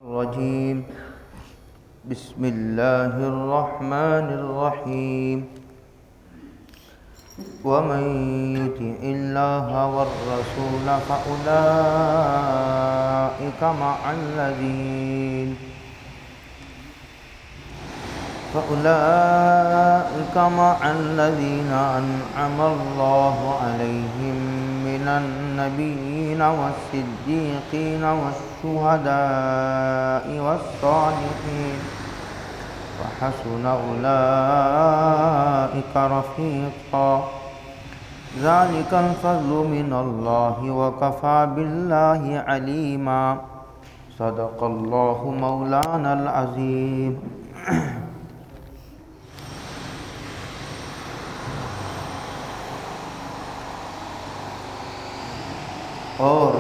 الرجيم بسم الله الرحمن الرحيم ومن يطع الله والرسول فأولئك مع الذين أنعم الله عليهم من النبيين والصديقين والشهداء والصالحين وحسن أولئك رفيقا ذلك الفضل من الله وكفى بالله عليما صدق الله مولانا العظيم. اور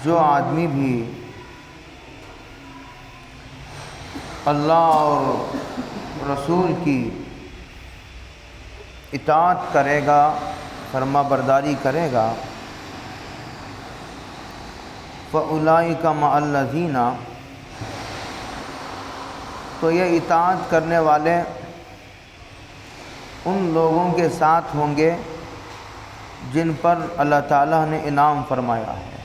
جو آدمی بھی اللہ اور رسول کی اطاعت کرے گا، فرما برداری کرے گا، فَأُولَئِكَ مَعَ الَّذِينَ، تو یہ اطاعت کرنے والے ان لوگوں کے ساتھ ہوں گے جن پر اللہ تعالیٰ نے انعام فرمایا ہے،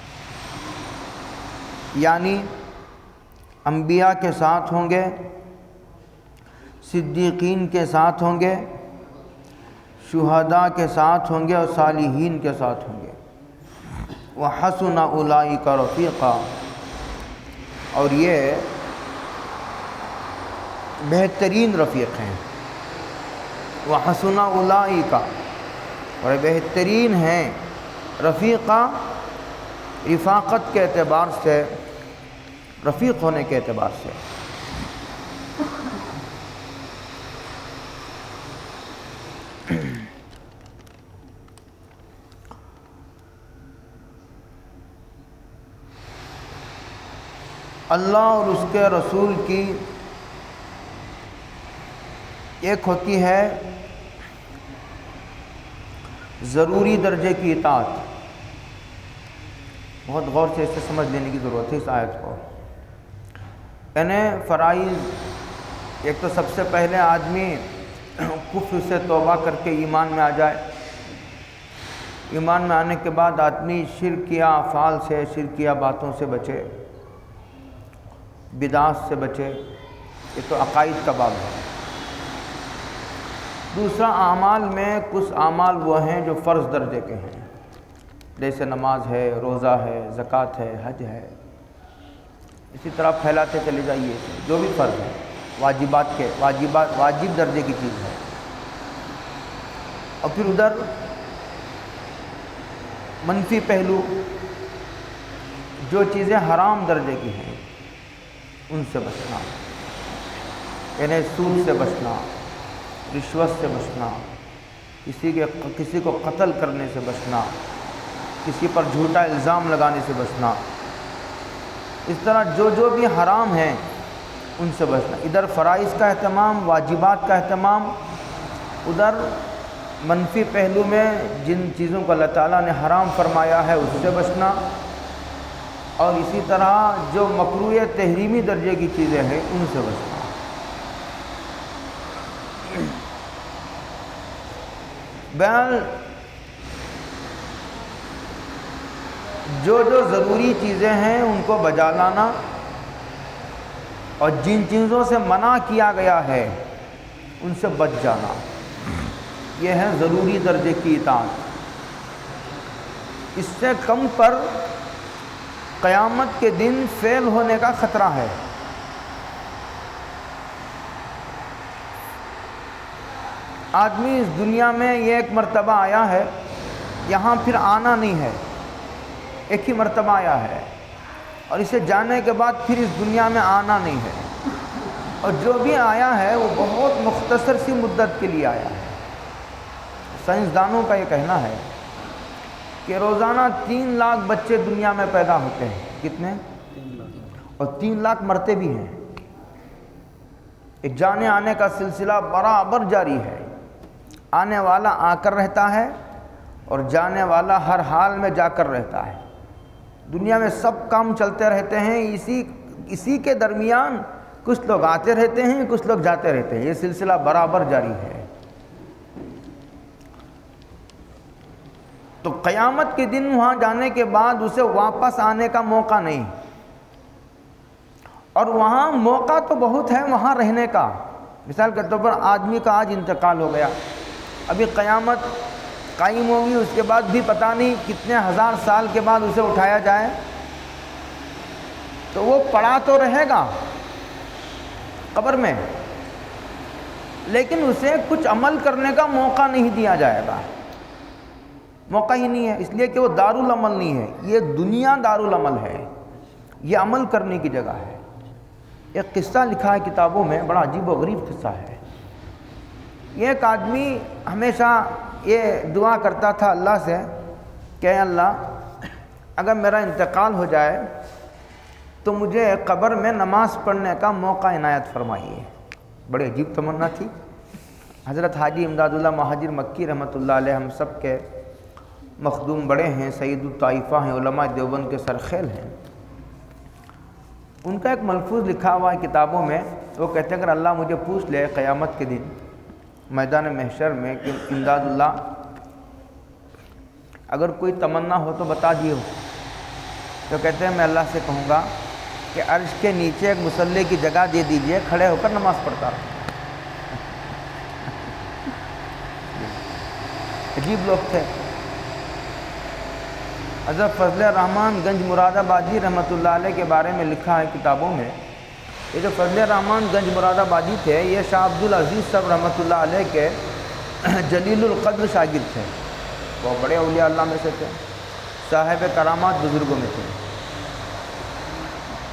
یعنی انبیاء کے ساتھ ہوں گے، صدیقین کے ساتھ ہوں گے، شہداء کے ساتھ ہوں گے اور صالحین کے ساتھ ہوں گے۔ وَحَسُنَ أُولَئِكَ رَفِيقًا، اور یہ بہترین رفیق ہیں۔ وَحَسُنَ أُولَئِكَ، اور بہترین ہیں، رفیقہ رفاقت کے اعتبار سے، رفیق ہونے کے اعتبار سے۔ اللہ اور اس کے رسول کی ایک ہوتی ہے ضروری درجے کی اطاعت، بہت غور سے اسے سمجھ لینے کی ضرورت ہے اس آیت کو۔ یعنی فرائض، ایک تو سب سے پہلے آدمی کفر سے توبہ کر کے ایمان میں آ جائے، ایمان میں آنے کے بعد آدمی شرکیہ افعال سے، شرکیہ باتوں سے بچے، بدعات سے بچے، یہ تو عقائد کا باب ہے۔ دوسرا، اعمال میں کچھ اعمال وہ ہیں جو فرض درجے کے ہیں، جیسے نماز ہے، روزہ ہے، زکوٰۃ ہے، حج ہے، اسی طرح پھیلاتے چلے جائیے جو بھی فرض ہے، واجب درجے کی چیز ہے۔ اور پھر ادھر منفی پہلو، جو چیزیں حرام درجے کی ہیں ان سے بچنا، یعنی سود سے بچنا، رشوت سے بچنا، کسی کو قتل کرنے سے بچنا، کسی پر جھوٹا الزام لگانے سے بچنا، اس طرح جو بھی حرام ہیں ان سے بچنا۔ ادھر فرائض کا اہتمام، واجبات کا اہتمام، ادھر منفی پہلو میں جن چیزوں کو اللہ تعالیٰ نے حرام فرمایا ہے اس سے بچنا، اور اسی طرح جو مکروہ تحریمی درجے کی چیزیں ہیں ان سے بچنا۔ بہرحال جو ضروری چیزیں ہیں ان کو بجا لانا، اور جن چیزوں سے منع کیا گیا ہے ان سے بچ جانا، یہ ہے ضروری درجے کی اطاعت۔ اس سے کم پر قیامت کے دن فیل ہونے کا خطرہ ہے۔ آدمی اس دنیا میں یہ ایک مرتبہ آیا ہے، یہاں پھر آنا نہیں ہے، ایک ہی مرتبہ آیا ہے، اور اسے جانے کے بعد پھر اس دنیا میں آنا نہیں ہے، اور جو بھی آیا ہے وہ بہت مختصر سی مدت کے لیے آیا ہے۔ سائنسدانوں کا یہ کہنا ہے کہ روزانہ 3 لاکھ بچے دنیا میں پیدا ہوتے ہیں، کتنے؟ اور 3 لاکھ مرتے بھی ہیں۔ ایک جانے آنے کا سلسلہ برابر جاری ہے، آنے والا آ کر رہتا ہے اور جانے والا ہر حال میں جا کر رہتا ہے۔ دنیا میں سب کام چلتے رہتے ہیں، اسی کے درمیان کچھ لوگ آتے رہتے ہیں، کچھ لوگ جاتے رہتے ہیں، یہ سلسلہ برابر جاری ہے۔ تو قیامت کے دن وہاں جانے کے بعد اسے واپس آنے کا موقع نہیں، اور وہاں موقع تو بہت ہے وہاں رہنے کا۔ مثال کے طور پر آدمی کا آج انتقال ہو گیا، ابھی قیامت قائم ہوگی، اس کے بعد بھی پتہ نہیں کتنے ہزار سال کے بعد اسے اٹھایا جائے، تو وہ پڑا تو رہے گا قبر میں، لیکن اسے کچھ عمل کرنے کا موقع نہیں دیا جائے گا، موقع ہی نہیں ہے، اس لیے کہ وہ دارالعمل نہیں ہے، یہ دنیا دارالعمل ہے، یہ عمل کرنے کی جگہ ہے۔ ایک قصہ لکھا ہے کتابوں میں، بڑا عجیب و غریب قصہ ہے۔ یہ ایک آدمی ہمیشہ یہ دعا کرتا تھا اللہ سے کہ اے اللہ، اگر میرا انتقال ہو جائے تو مجھے قبر میں نماز پڑھنے کا موقع عنایت فرمائیے۔ بڑی عجیب تمنا تھی۔ حضرت حاجی امداد اللہ مہاجر مکی رحمۃ اللہ علیہ ہم سب کے مخدوم بڑے ہیں، سید الطائفہ ہیں، علماء دیوبند کے سرخیل ہیں۔ ان کا ایک ملفوظ لکھا ہوا ہے کتابوں میں، وہ کہتے ہیں اگر اللہ مجھے پوچھ لے قیامت کے دن میدان محشر میں کہ امداد اللہ اگر کوئی تمنا ہو تو بتا دیو، تو کہتے ہیں میں اللہ سے کہوں گا کہ عرش کے نیچے ایک مصلی کی جگہ دے دیجئے، کھڑے ہو کر نماز پڑھتا رہوں۔ عجیب لوگ تھے۔ حضرت فضل الرحمن گنج مراد آبادی رحمۃ اللہ علیہ کے بارے میں لکھا ہے کتابوں میں، یہ جو فضل الرحمن گنج مراد آبادی تھے، یہ شاہ عبدالعزیز صاحب رحمۃ اللہ علیہ کے جلیل القدر شاگرد تھے، وہ بڑے اولیاء اللہ میں سے تھے، صاحب کرامات بزرگوں میں تھے۔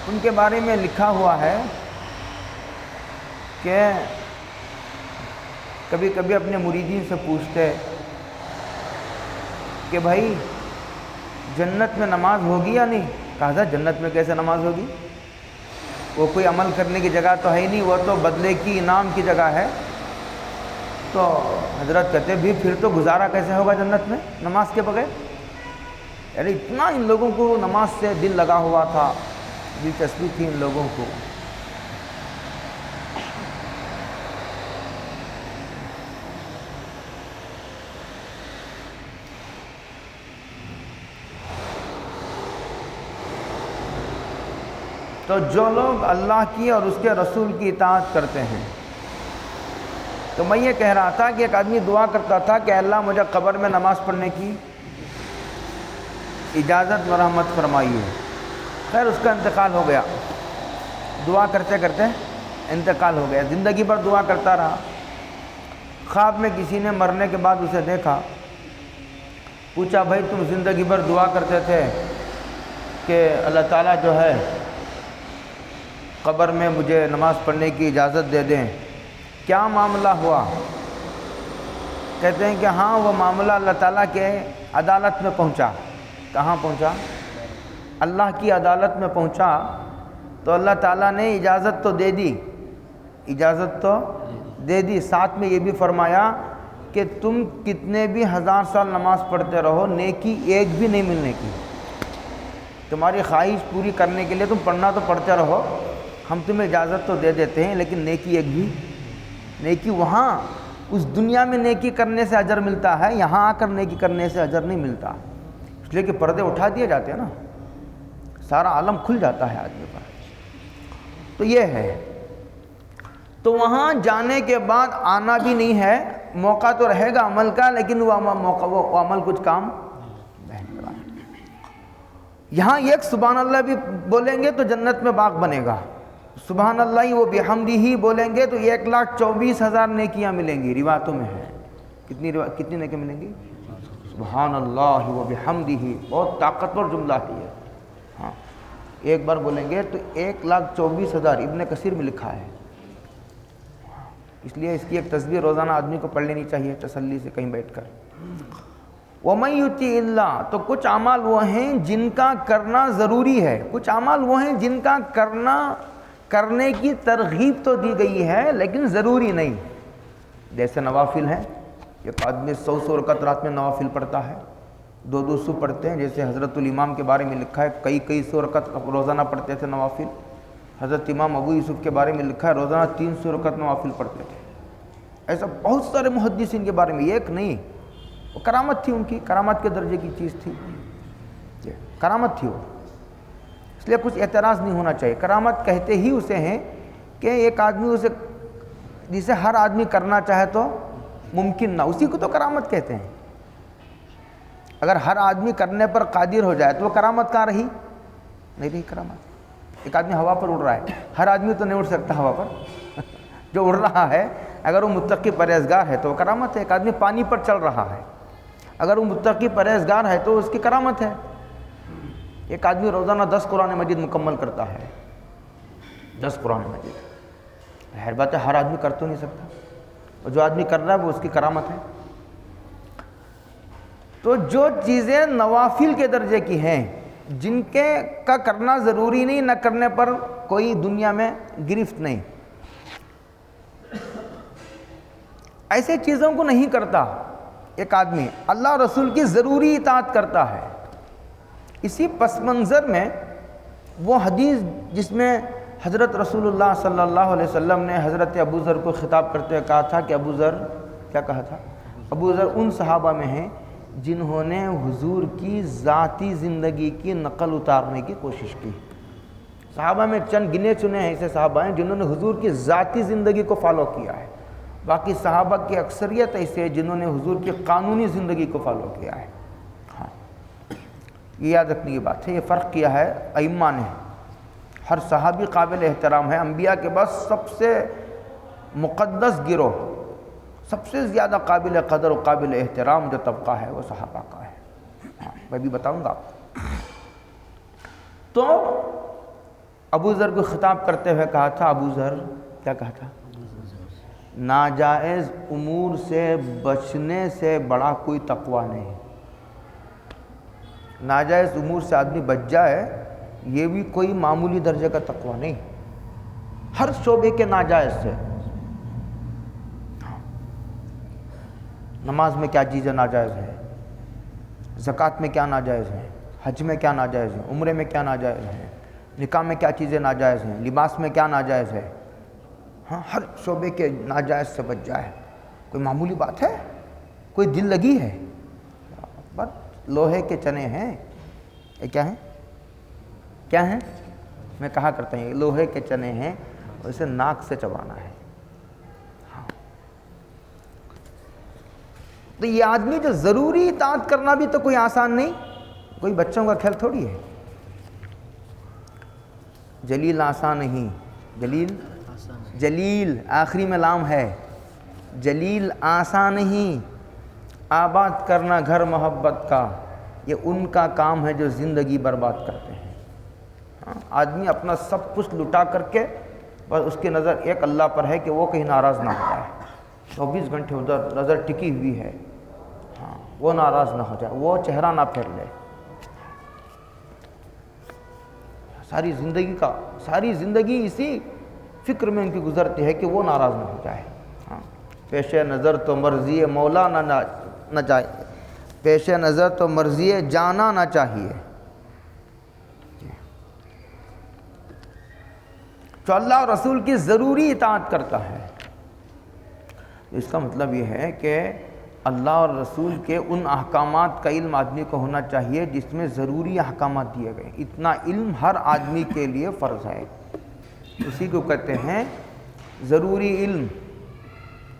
ان کے بارے میں لکھا ہوا ہے کہ کبھی کبھی اپنے مریدین سے پوچھتے کہ بھائی جنت میں نماز ہوگی یا نہیں؟ کہا تھا جنت میں کیسے نماز ہوگی، وہ کوئی عمل کرنے کی جگہ تو ہے ہی نہیں، وہ تو بدلے کی انعام کی جگہ ہے۔ تو حضرت کہتے بھی پھر تو گزارا کیسے ہوگا جنت میں نماز کے بغیر؟ یعنی اتنا ان لوگوں کو نماز سے دل لگا ہوا تھا، دلچسپی تھی ان لوگوں کو۔ تو جو لوگ اللہ کی اور اس کے رسول کی اطاعت کرتے ہیں، تو میں یہ کہہ رہا تھا کہ ایک آدمی دعا کرتا تھا کہ اللہ مجھے قبر میں نماز پڑھنے کی اجازت و رحمت فرمائیے۔ خیر اس کا انتقال ہو گیا، دعا کرتے کرتے انتقال ہو گیا، زندگی بھر دعا کرتا رہا۔ خواب میں کسی نے مرنے کے بعد اسے دیکھا، پوچھا بھائی تم زندگی بھر دعا کرتے تھے کہ اللہ تعالیٰ جو ہے قبر میں مجھے نماز پڑھنے کی اجازت دے دیں، کیا معاملہ ہوا؟ کہتے ہیں کہ ہاں وہ معاملہ اللہ تعالیٰ کے عدالت میں پہنچا۔ کہاں پہنچا؟ اللہ کی عدالت میں پہنچا، تو اللہ تعالیٰ نے اجازت تو دے دی، اجازت تو دے دی، ساتھ میں یہ بھی فرمایا کہ تم کتنے بھی ہزار سال نماز پڑھتے رہو، نیکی ایک بھی نہیں ملنے کی، تمہاری خواہش پوری کرنے کے لیے تم پڑھنا تو پڑھتے رہو، ہم تمہیں اجازت تو دے دیتے ہیں، لیکن نیکی ایک بھی، نیکی وہاں اس دنیا میں نیکی کرنے سے اجر ملتا ہے، یہاں آ کر نیکی کرنے سے اجر نہیں ملتا، اس لیے کہ پردے اٹھا دیے جاتے ہیں نا، سارا عالم کھل جاتا ہے آدمی پر۔ تو یہ ہے، تو وہاں جانے کے بعد آنا بھی نہیں ہے، موقع تو رہے گا عمل کا، لیکن وہ عمل کچھ کام نہیں کرا۔ یہاں ایک سبحان اللہ بھی بولیں گے تو جنت میں باغ بنے گا، سبحان اللہ و بحمدہ بولیں گے تو 1,24,000 نیکیاں ملیں گی، روایتوں میں ہے۔ کتنی نیکیاں ملیں گی؟ سبحان اللہ و بحمدہ، بہت طاقتور جملہ ہے یہ، ہاں ایک بار بولیں گے تو 1,24,000، ابن کثیر میں لکھا ہے، اس لیے اس کی ایک تصویر روزانہ آدمی کو پڑھ لینی چاہیے تسلی سے کہیں بیٹھ کر۔ وَمَن يُطِعِ اللَّهَ، تو کچھ اعمال وہ ہیں جن کا کرنا ضروری ہے، کچھ اعمال وہ ہیں جن کا کرنے کی ترغیب تو دی گئی ہے لیکن ضروری نہیں، جیسے نوافل ہیں، ایک آدمی 100 رکعت رات میں نوافل پڑھتا ہے، دو سو پڑھتے ہیں، جیسے حضرت الامام کے بارے میں لکھا ہے کئی سو رکعت روزانہ پڑھتے تھے نوافل۔ حضرت امام ابو یوسف کے بارے میں لکھا ہے روزانہ 300 رکعت نوافل پڑھتے تھے۔ ایسا بہت سارے محدثین کے بارے میں، ایک نہیں، وہ کرامت تھی ان کی، کرامت کے درجے کی چیز تھی، کرامت تھی وہ، اس لیے کچھ اعتراض نہیں ہونا چاہیے۔ کرامت کہتے ہی اسے ہیں کہ ایک آدمی اسے جسے ہر آدمی کرنا چاہے تو ممکن نہ، اسی کو تو کرامت کہتے ہیں۔ اگر ہر آدمی کرنے پر قادر ہو جائے تو وہ کرامت کہاں رہی؟ نہیں رہی کرامت۔ ایک آدمی ہوا پر اڑ رہا ہے، ہر آدمی تو نہیں اڑ سکتا ہوا پر، جو اڑ رہا ہے اگر وہ متقی پرہیزگار ہے تو وہ کرامت ہے۔ ایک آدمی پانی پر چل رہا ہے، اگر وہ متقی پرہیزگار ہے تو اس کی کرامت ہے۔ ایک آدمی روزانہ 10 قرآن مجید مکمل کرتا ہے، 10 قرآن مجید، ظاہر بات ہے ہر آدمی کر تو نہیں سکتا، اور جو آدمی کر رہا ہے وہ اس کی کرامت ہے۔ تو جو چیزیں نوافل کے درجے کی ہیں، جن کے کا کرنا ضروری نہیں، نہ کرنے پر کوئی دنیا میں گرفت نہیں، ایسے چیزوں کو نہیں کرتا ایک آدمی، اللہ اور رسول کی ضروری اطاعت کرتا ہے۔ اسی پس منظر میں وہ حدیث جس میں حضرت رسول اللہ صلی اللہ علیہ وسلم نے حضرت ابو ذر کو خطاب کرتے ہوئے کہا تھا کہ ابو ذر، کیا کہا تھا؟ ابو ذر ان صحابہ میں ہیں جنہوں نے حضور کی ذاتی زندگی کی نقل اتارنے کی کوشش کی۔ صحابہ میں چند گنے چنے ایسے صحابہ ہیں جنہوں نے حضور کی ذاتی زندگی کو فالو کیا ہے، باقی صحابہ کی اکثریت ایسے ہیں جنہوں نے حضور کی قانونی زندگی کو فالو کیا ہے۔ ہاں، یہ یاد رکھنے کی بات ہے، یہ فرق کیا ہے ائمہ نے۔ ہر صحابی قابل احترام ہے، انبیاء کے بعد سب سے مقدس گروہ، سب سے زیادہ قابل قدر و قابل احترام جو طبقہ ہے وہ صحابہ کا ہے۔ ہاں، میں بھی بتاؤں گا۔ تو ابو ذر کو خطاب کرتے ہوئے کہا تھا، ابو ذر، کیا کہا تھا؟ ناجائز امور سے بچنے سے بڑا کوئی تقویٰ نہیں۔ ناجائز امور سے آدمی بچ جائے، یہ بھی کوئی معمولی درجے کا تقویٰ نہیں، ہر شعبے کے ناجائز سے۔ نماز میں کیا چیزیں ناجائز ہیں، زکوٰۃ میں کیا ناجائز ہیں، حج میں کیا ناجائز ہیں، عمرے میں کیا ناجائز ہیں، نکاح میں کیا چیزیں ناجائز ہیں، لباس میں کیا ناجائز ہے۔ ہاں، ہر شعبے کے ناجائز سے بچ جائے، کوئی معمولی بات ہے، کوئی دل لگی ہے؟ بس لوہے کے چنے ہیں، یہ کیا ہیں؟ کیا ہیں؟ میں کہا کرتا ہوں یہ لوہے کے چنے ہیں، اور اسے ناک سے چبانا ہے۔ تو یہ آدمی جو ضروری اطاعت کرنا بھی تو کوئی آسان نہیں، کوئی بچوں کا کھیل تھوڑی ہے۔ جلیل آسان نہیں، جلیل آخری میں لام ہے، جلیل آسان نہیں۔ آباد کرنا گھر محبت کا، یہ ان کا کام ہے جو زندگی برباد کرتے ہیں۔ آدمی اپنا سب کچھ لٹا کر کے بس اس کی نظر ایک اللہ پر ہے کہ وہ کہیں ناراض نہ ہو جائے، 24 گھنٹے ادھر نظر ٹکی ہوئی ہے، ہاں وہ ناراض نہ ہو جائے، وہ چہرہ نہ پھیر لے۔ ساری زندگی اسی فکر میں ان کی گزرتی ہے کہ وہ ناراض نہ ہو جائے۔ ہاں، پیش نظر تو مرضی مولا نہ جائے، پیش نظر تو مرضی جانا نہ چاہیے۔ جو اللہ اور رسول کی ضروری اطاعت کرتا ہے، اس کا مطلب یہ ہے کہ اللہ اور رسول کے ان احکامات کا علم آدمی کو ہونا چاہیے جس میں ضروری احکامات دیے گئے۔ اتنا علم ہر آدمی کے لیے فرض ہے، اسی کو کہتے ہیں ضروری علم۔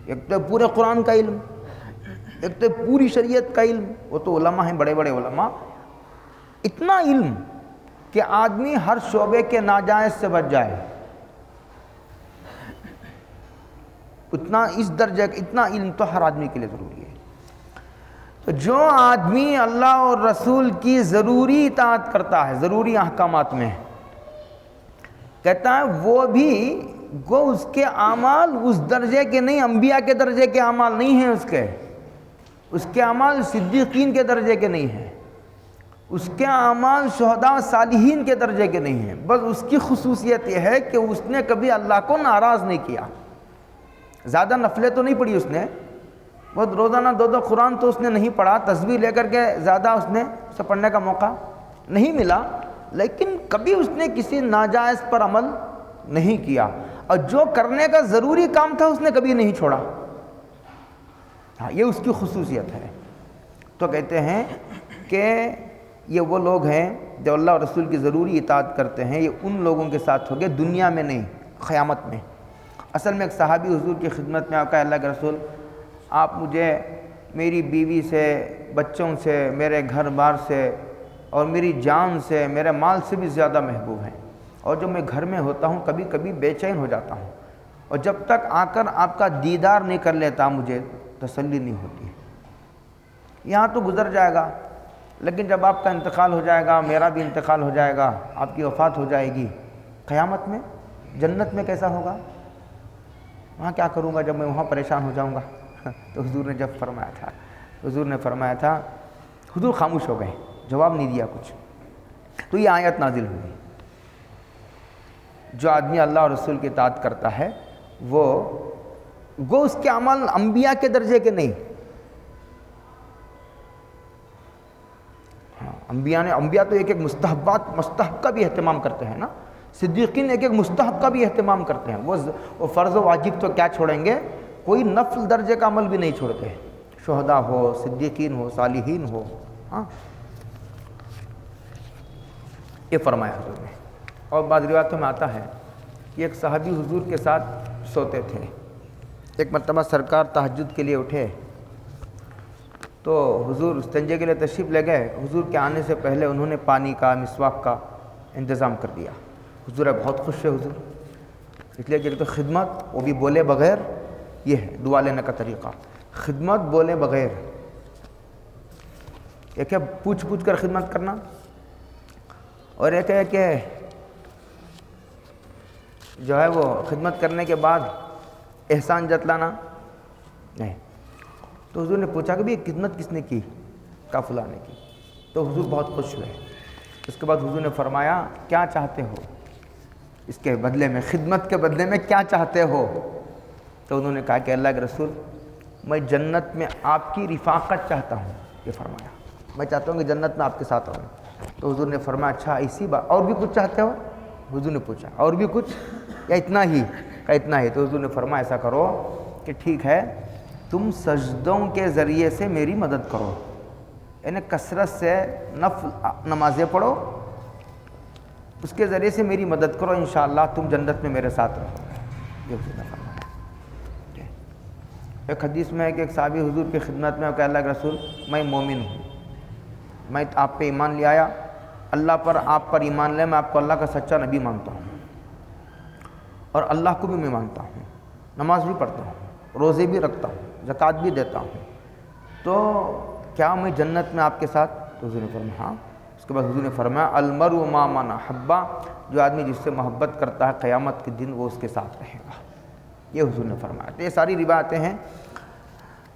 ایک تو پورے قرآن کا علم، ایک تو پوری شریعت کا علم، وہ تو علماء ہیں، بڑے بڑے علماء۔ اتنا علم کہ آدمی ہر شعبے کے ناجائز سے بچ جائے، اتنا اس درجے کا اتنا علم تو ہر آدمی کے لیے ضروری ہے۔ تو جو آدمی اللہ اور رسول کی ضروری اطاعت کرتا ہے ضروری احکامات میں، کہتا ہے وہ بھی اس کے اعمال اس درجے کے نہیں، انبیاء کے درجے کے اعمال نہیں ہیں، اس کے اعمال صدیقین کے درجے کے نہیں ہیں، اس کے اعمال شہداء صالحین کے درجے کے نہیں ہیں، بس اس کی خصوصیت یہ ہے کہ اس نے کبھی اللہ کو ناراض نہیں کیا۔ زیادہ نفلیں تو نہیں پڑھی اس نے، بہت روزانہ 2 قرآن تو اس نے نہیں پڑھا، تسبیح لے کر کے زیادہ اس نے اسے پڑھنے کا موقع نہیں ملا، لیکن کبھی اس نے کسی ناجائز پر عمل نہیں کیا، اور جو کرنے کا ضروری کام تھا اس نے کبھی نہیں چھوڑا۔ ہاں، یہ اس کی خصوصیت ہے۔ تو کہتے ہیں کہ یہ وہ لوگ ہیں جو اللہ اور رسول کی ضروری اطاعت کرتے ہیں، یہ ان لوگوں کے ساتھ ہوگے، دنیا میں نہیں، قیامت میں۔ اصل میں ایک صحابی حضور کی خدمت میں آقا اللہ کے رسول، آپ مجھے میری بیوی سے، بچوں سے، میرے گھر بار سے اور میری جان سے، میرے مال سے بھی زیادہ محبوب ہیں، اور جب میں گھر میں ہوتا ہوں کبھی کبھی بے چین ہو جاتا ہوں، اور جب تک آ کر آپ کا دیدار نہیں کر لیتا مجھے تسلی نہیں ہوتی ہے۔ یہاں تو گزر جائے گا، لیکن جب آپ کا انتقال ہو جائے گا، میرا بھی انتقال ہو جائے گا، آپ کی وفات ہو جائے گی، قیامت میں جنت میں کیسا ہوگا؟ وہاں کیا کروں گا جب میں وہاں پریشان ہو جاؤں گا؟ تو حضور نے جب فرمایا تھا، حضور نے فرمایا تھا، حضور خاموش ہو گئے، جواب نہیں دیا کچھ۔ تو یہ آیت نازل ہوئی، جو آدمی اللہ اور رسول کی اطاعت کرتا ہے وہ گو اس کے عمل انبیاء کے درجے کے نہیں۔ انبیاء تو ایک مستحب کا بھی اہتمام کرتے ہیں نا، صدیقین ایک مستحب کا بھی اہتمام کرتے ہیں، وہ فرض و واجب تو کیا چھوڑیں گے، کوئی نفل درجے کا عمل بھی نہیں چھوڑتے، شہداء ہو، صدیقین ہو، صالحین ہو۔ ہاں، یہ فرمایا حضور نے۔ اور بعض روایتوں میں آتا ہے کہ ایک صحابی حضور کے ساتھ سوتے تھے، ایک مرتبہ سرکار تہجد کے لیے اٹھے تو حضور استنجے کے لیے تشریف لے گئے، حضور کے آنے سے پہلے انہوں نے پانی کا، مسواک کا انتظام کر دیا۔ حضور بہت خوش ہے حضور، اس لیے کہ تو خدمت، وہ بھی بولے بغیر، یہ ہے دعا لینے کا طریقہ، خدمت بولے بغیر۔ ایک ہے پوچھ کر خدمت کرنا، اور ایک ہے کہ جو ہے وہ خدمت کرنے کے بعد احسان جتلانا نہیں۔ تو حضور نے پوچھا کہ بھی یہ خدمت کس نے کی؟ کہا فلاں نے کی۔ تو حضور بہت خوش ہوئے۔ اس کے بعد حضور نے فرمایا کیا چاہتے ہو اس کے بدلے میں، خدمت کے بدلے میں کیا چاہتے ہو؟ تو انہوں نے کہا کہ اللہ کے رسول، میں جنت میں آپ کی رفاقت چاہتا ہوں، یہ فرمایا، میں چاہتا ہوں کہ جنت میں آپ کے ساتھ رہوں۔ تو حضور نے فرمایا اچھا اسی بات، اور بھی کچھ چاہتے ہو؟ حضور نے پوچھا اور بھی کچھ یا اتنا ہی؟ کہا اتنا ہی۔ تو حضور نے فرمایا ایسا کرو کہ ٹھیک ہے، تم سجدوں کے ذریعے سے میری مدد کرو، یعنی کثرت سے نفل نمازیں پڑھو، اس کے ذریعے سے میری مدد کرو، انشاءاللہ تم جنت میں میرے ساتھ رہو۔ یہ حضور نے فرمایا۔ ایک حدیث میں ہے کہ ایک صحابی حضور کی خدمت میں کہ اللہ کے رسول، میں مومن ہوں، میں آپ پہ ایمان لے آیا، اللہ پر آپ پر ایمان لے، میں آپ کو اللہ کا سچا نبی مانتا ہوں، اور اللہ کو بھی میں مانتا ہوں، نماز بھی پڑھتا ہوں، روزے بھی رکھتا ہوں، زکوٰۃ بھی دیتا ہوں، تو کیا میں جنت میں آپ کے ساتھ؟ تو حضور نے فرمایا ہاں۔ اس کے بعد حضور نے فرمایا المرء مع من احب، جو آدمی جس سے محبت کرتا ہے قیامت کے دن وہ اس کے ساتھ رہے گا، یہ حضور نے فرمایا۔ تو یہ ساری روایتیں ہیں۔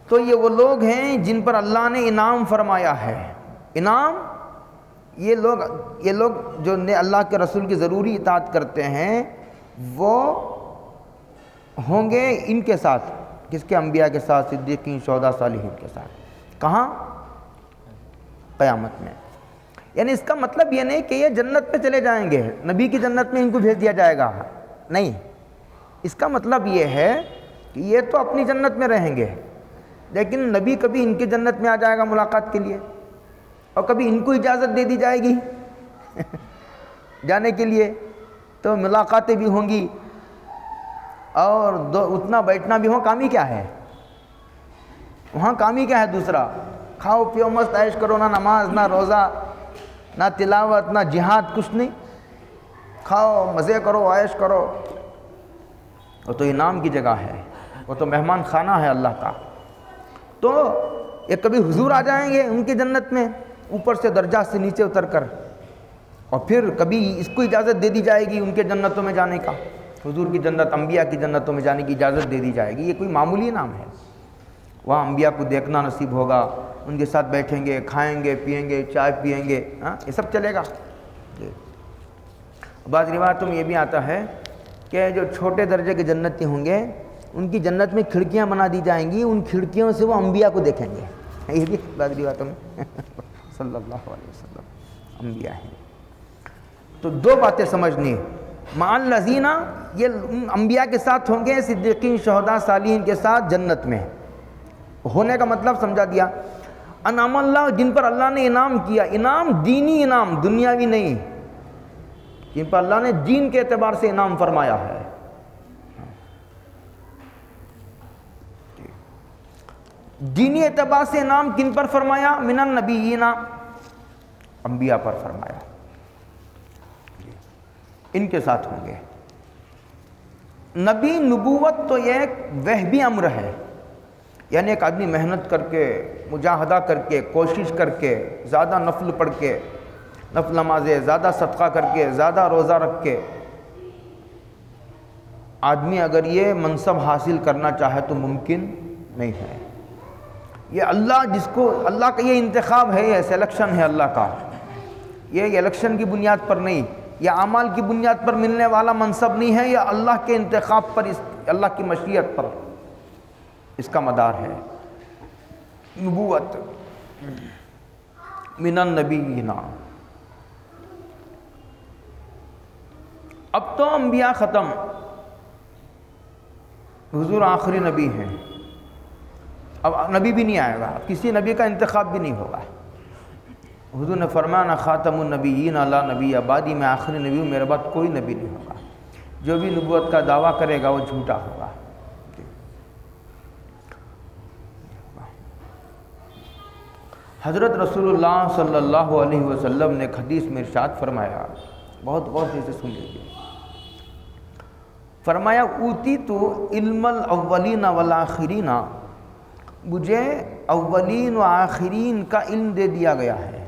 تو یہ وہ لوگ ہیں جن پر اللہ نے انعام فرمایا ہے۔ انعام، یہ لوگ جو نے اللہ کے رسول کی ضروری اطاعت کرتے ہیں وہ ہوں گے ان کے ساتھ، کس کے؟ انبیاء کے ساتھ، صدیقین، شہداء، صالحین کے ساتھ۔ کہاں؟ قیامت میں۔ یعنی اس کا مطلب یہ نہیں کہ یہ جنت میں چلے جائیں گے، نبی کی جنت میں ان کو بھیج دیا جائے گا، نہیں، اس کا مطلب یہ ہے کہ یہ تو اپنی جنت میں رہیں گے، لیکن نبی کبھی ان کی جنت میں آ جائے گا ملاقات کے لیے، اور کبھی ان کو اجازت دے دی جائے گی جانے کے لیے، تو ملاقاتیں بھی ہوں گی، اور اتنا بیٹھنا بھی ہو، کام ہی کیا ہے وہاں؟ کام ہی کیا ہے دوسرا؟ کھاؤ پیو مست عیش کرو، نہ نماز، نہ روزہ، نہ تلاوت، نہ جہاد، کچھ نہیں، کھاؤ مزے کرو، عیش کرو۔ وہ تو انعام کی جگہ ہے، وہ تو مہمان خانہ ہے اللہ کا۔ تو یہ کبھی حضور آ جائیں گے ان کی جنت میں اوپر سے درجات سے نیچے اتر کر، اور پھر کبھی اس کو اجازت دے دی جائے گی ان کے جنتوں میں جانے کا، حضور کی جنت، انبیاء کی جنتوں میں جانے کی اجازت دے دی جائے گی۔ یہ کوئی معمولی نام ہے؟ وہاں انبیاء کو دیکھنا نصیب ہوگا، ان کے ساتھ بیٹھیں گے، کھائیں گے، پئیں گے، چائے پئیں گے، ہاں یہ سب چلے گا۔ بعض روایتوں میں یہ بھی آتا ہے کہ جو چھوٹے درجے کے جنتی ہوں گے ان کی جنت میں کھڑکیاں بنا دی جائیں گی، ان کھڑکیوں سے وہ انبیاء کو دیکھیں گے. یہ بھی بعض روایتوں میں صلی اللہ علیہ وسلم انبیاء ہیں. تو دو باتیں سمجھنی. مع الذین، یہ انبیاء کے ساتھ ہوں گے، صدیقین، شہداء، صالحین کے ساتھ جنت میں. ہونے کا مطلب سمجھا دیا. انعم اللہ، جن پر اللہ نے انعام کیا. انعام دینی انعام، دنیاوی نہیں. جن پر اللہ نے دین کے اعتبار سے انعام فرمایا ہے. دینی اعتبار سے انعام کن پر فرمایا؟ من النبیین، انبیاء پر فرمایا. ان کے ساتھ ہوں گے. نبی نبوت تو یہ ایک وہبی امر ہے، یعنی ایک آدمی محنت کر کے، مجاہدہ کر کے، کوشش کر کے، زیادہ نفل پڑھ کے، نفل نمازیں، زیادہ صدقہ کر کے، زیادہ روزہ رکھ کے، آدمی اگر یہ منصب حاصل کرنا چاہے تو ممکن نہیں ہے. یہ اللہ جس کو، اللہ کا یہ انتخاب ہے، یہ سلیکشن ہے اللہ کا. یہ الیکشن کی بنیاد پر نہیں، یہ اعمال کی بنیاد پر ملنے والا منصب نہیں ہے، یہ اللہ کے انتخاب پر، اللہ کی مشیت پر اس کا مدار ہے. نبوت من النبیین. اب تو انبیاء ختم، حضور آخری نبی ہیں. اب نبی بھی نہیں آئے گا، کسی نبی کا انتخاب بھی نہیں ہوگا. حضور نے فرمایا خاتم النبیین لا نبی بعدی، میں آخری نبی ہوں، میرے بعد کوئی نبی نہیں ہوگا. جو بھی نبوت کا دعویٰ کرے گا وہ جھوٹا ہوگا. حضرت رسول اللہ صلی اللہ علیہ وسلم نے ایک حدیث میں ارشاد فرمایا، بہت غور سے اسے سن لیجیے. فرمایا اوتیت علم الاولین والآخرین، مجھے اولین و آخرین کا علم دے دیا گیا ہے.